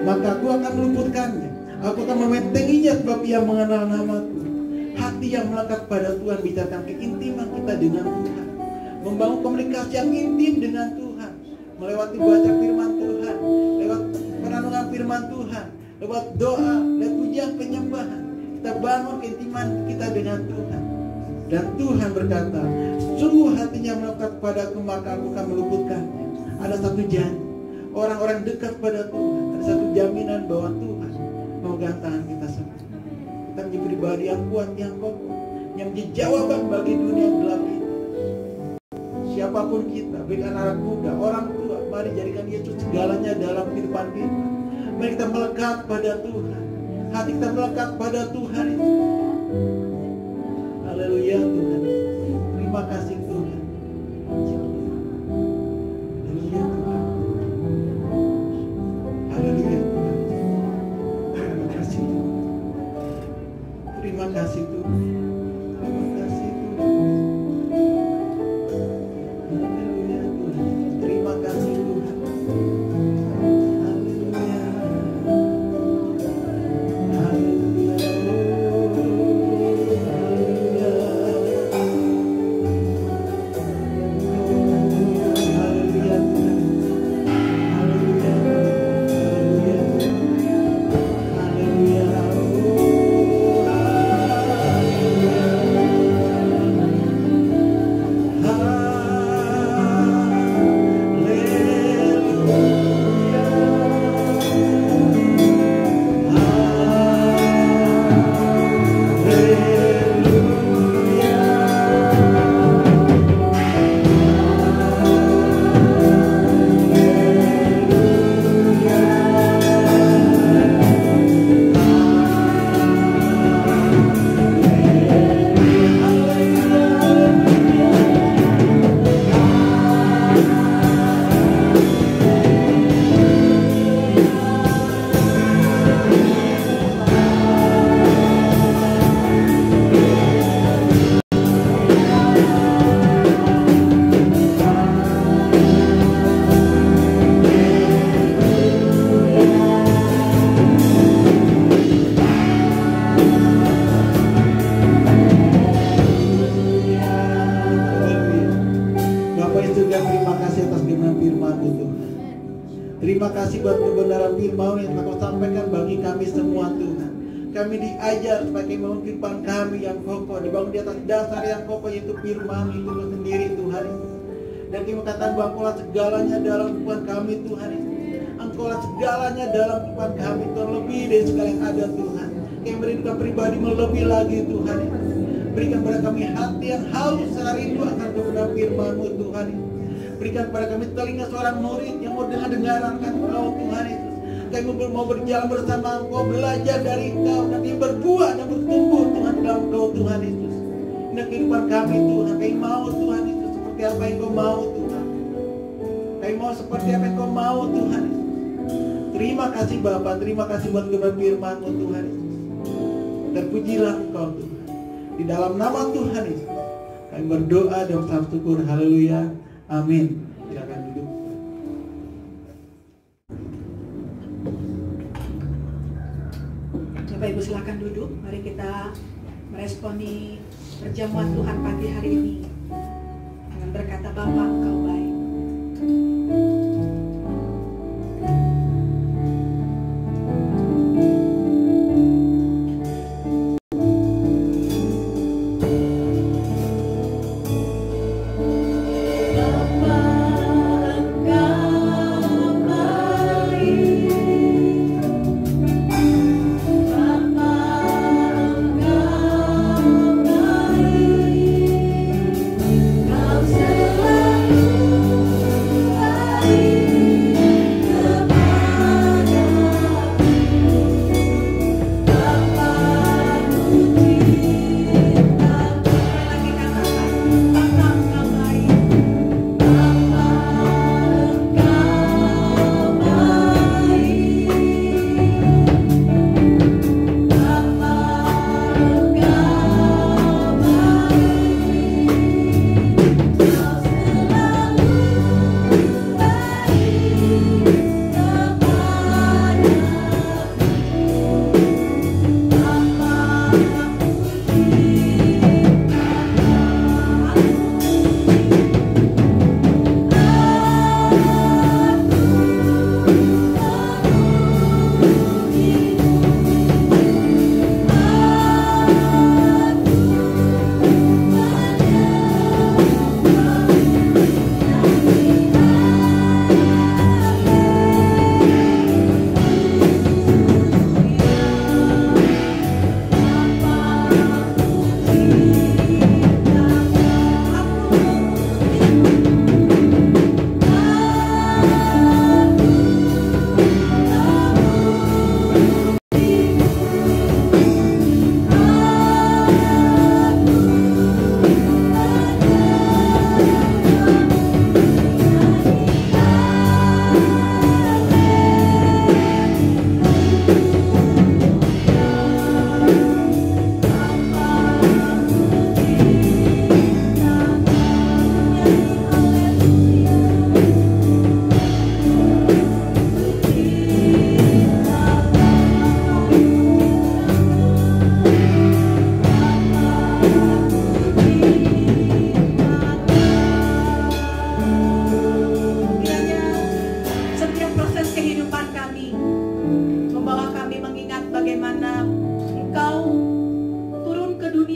maka aku akan meluputkannya. Aku akan membentenginya sebab ia mengenal namaku. Hati yang melekat pada Tuhan bicarakan keintiman kita dengan Tuhan, membangun komunikasi yang intim dengan Tuhan, melewati baca firman Tuhan, lewat perenungan firman Tuhan, lewat doa, lewat pujian penyembahan, kita bangun keintiman kita dengan Tuhan. Dan Tuhan berkata, sungguh hatinya melekat padaku, maka aku akan meluputkannya. Ada satu janji, orang-orang dekat pada Tuhan, ada satu jaminan bahwa Tuhan memegang tangan kita semua. Kita menjadi menjadi pribadi yang kuat, yang kokoh, yang menjadi jawaban bagi dunia yang gelap ini. Siapapun kita, baik anak muda, orang tua, mari jadikan Yesus segalanya dalam kehidupan kita. Mari kita melekat pada Tuhan, hati kita melekat pada Tuhan. Haleluya Tuhan. Terima kasih Tuhan. Haleluya Tuhan. Haleluya Tuhan. Terima kasih Tuhan. Terima kasih Tuhan. Terima kasih Tuhan. Haleluya Tuhan. Terima kasih Tuhan. Haleluya. Haleluya. Terima kasih buat kebenaran firman yang Kau sampaikan bagi kami semua Tuhan. Kami diajar supaya kami membangun kehidupan kami yang kokoh, dibangun di atas dasar yang kokoh, yaitu firman itu sendiri Tuhan. Dan kami katakan bahwa Engkaulah segalanya dalam kehidupan kami Tuhan. Engkaulah segalanya dalam kehidupan kami, terlebih dari segala yang ada Tuhan. Kami berikan pribadi melebih lagi Tuhan. Berikan kepada kami hati yang haus rindu akan kebenaran firman-Mu Tuhan. Berikan kepada kami telinga seorang murid yang mau dengar-dengaran Engkau Tuhan Yesus. Kami mau berjalan bersama Engkau, belajar dari Engkau, dan kami berbuah dan bertumbuh Tuhan dalam Engkau Tuhan Yesus. Ini kehidupan kami Tuhan. Kami mau Tuhan Yesus seperti apa yang Engkau mau Tuhan. Kami mau seperti apa yang Engkau mau Tuhan Yesus. Terima kasih Bapa, terima kasih buat kebenaran firman-Mu Tuhan Yesus. Terpujilah Engkau Tuhan. Di dalam nama Tuhan Yesus kami berdoa dan bersama syukur. Haleluya. Amin. Silakan duduk. Bapak Ibu silakan duduk. Mari kita meresponi perjamuan Tuhan pagi hari ini dengan berkata, Bapa Engkau baik.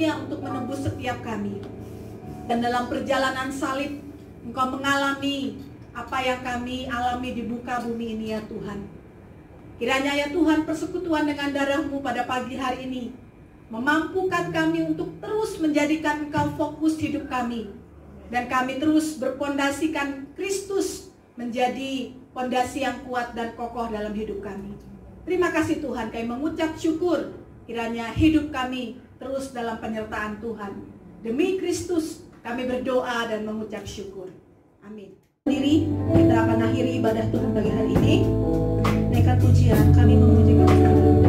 dunia untuk menebus setiap kami. Dan dalam perjalanan salib, Engkau mengalami apa yang kami alami di muka bumi ini ya Tuhan. Kiranya ya Tuhan, persekutuan dengan darah-Mu pada pagi hari ini memampukan kami untuk terus menjadikan Engkau fokus hidup kami. Dan kami terus berpondasikan Kristus menjadi pondasi yang kuat dan kokoh dalam hidup kami. Terima kasih Tuhan, kami mengucap syukur. Kiranya hidup kami terus dalam penyertaan Tuhan. Demi Kristus kami berdoa dan mengucap syukur. Amin. Diri, kita akan akhiri ibadah Tuhan pagi hari ini. Naikkan pujian, kami memuji kebesaran.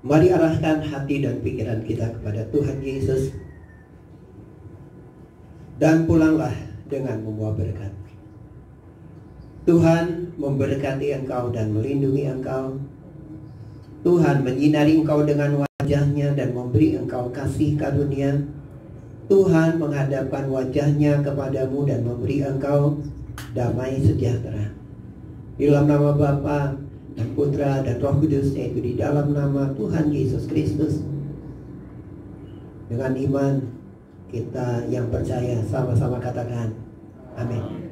Mari arahkan hati dan pikiran kita kepada Tuhan Yesus dan pulanglah dengan membawa berkat. Tuhan memberkati engkau dan melindungi engkau. Tuhan menyinari engkau dengan wajahnya dan memberi engkau kasih karunia. Tuhan menghadapkan wajahnya kepadamu dan memberi engkau damai sejahtera. Di dalam nama Bapa dan Putra dan Roh Kudus, yaitu di dalam nama Tuhan Yesus Kristus. Dengan iman kita yang percaya sama-sama katakan amin.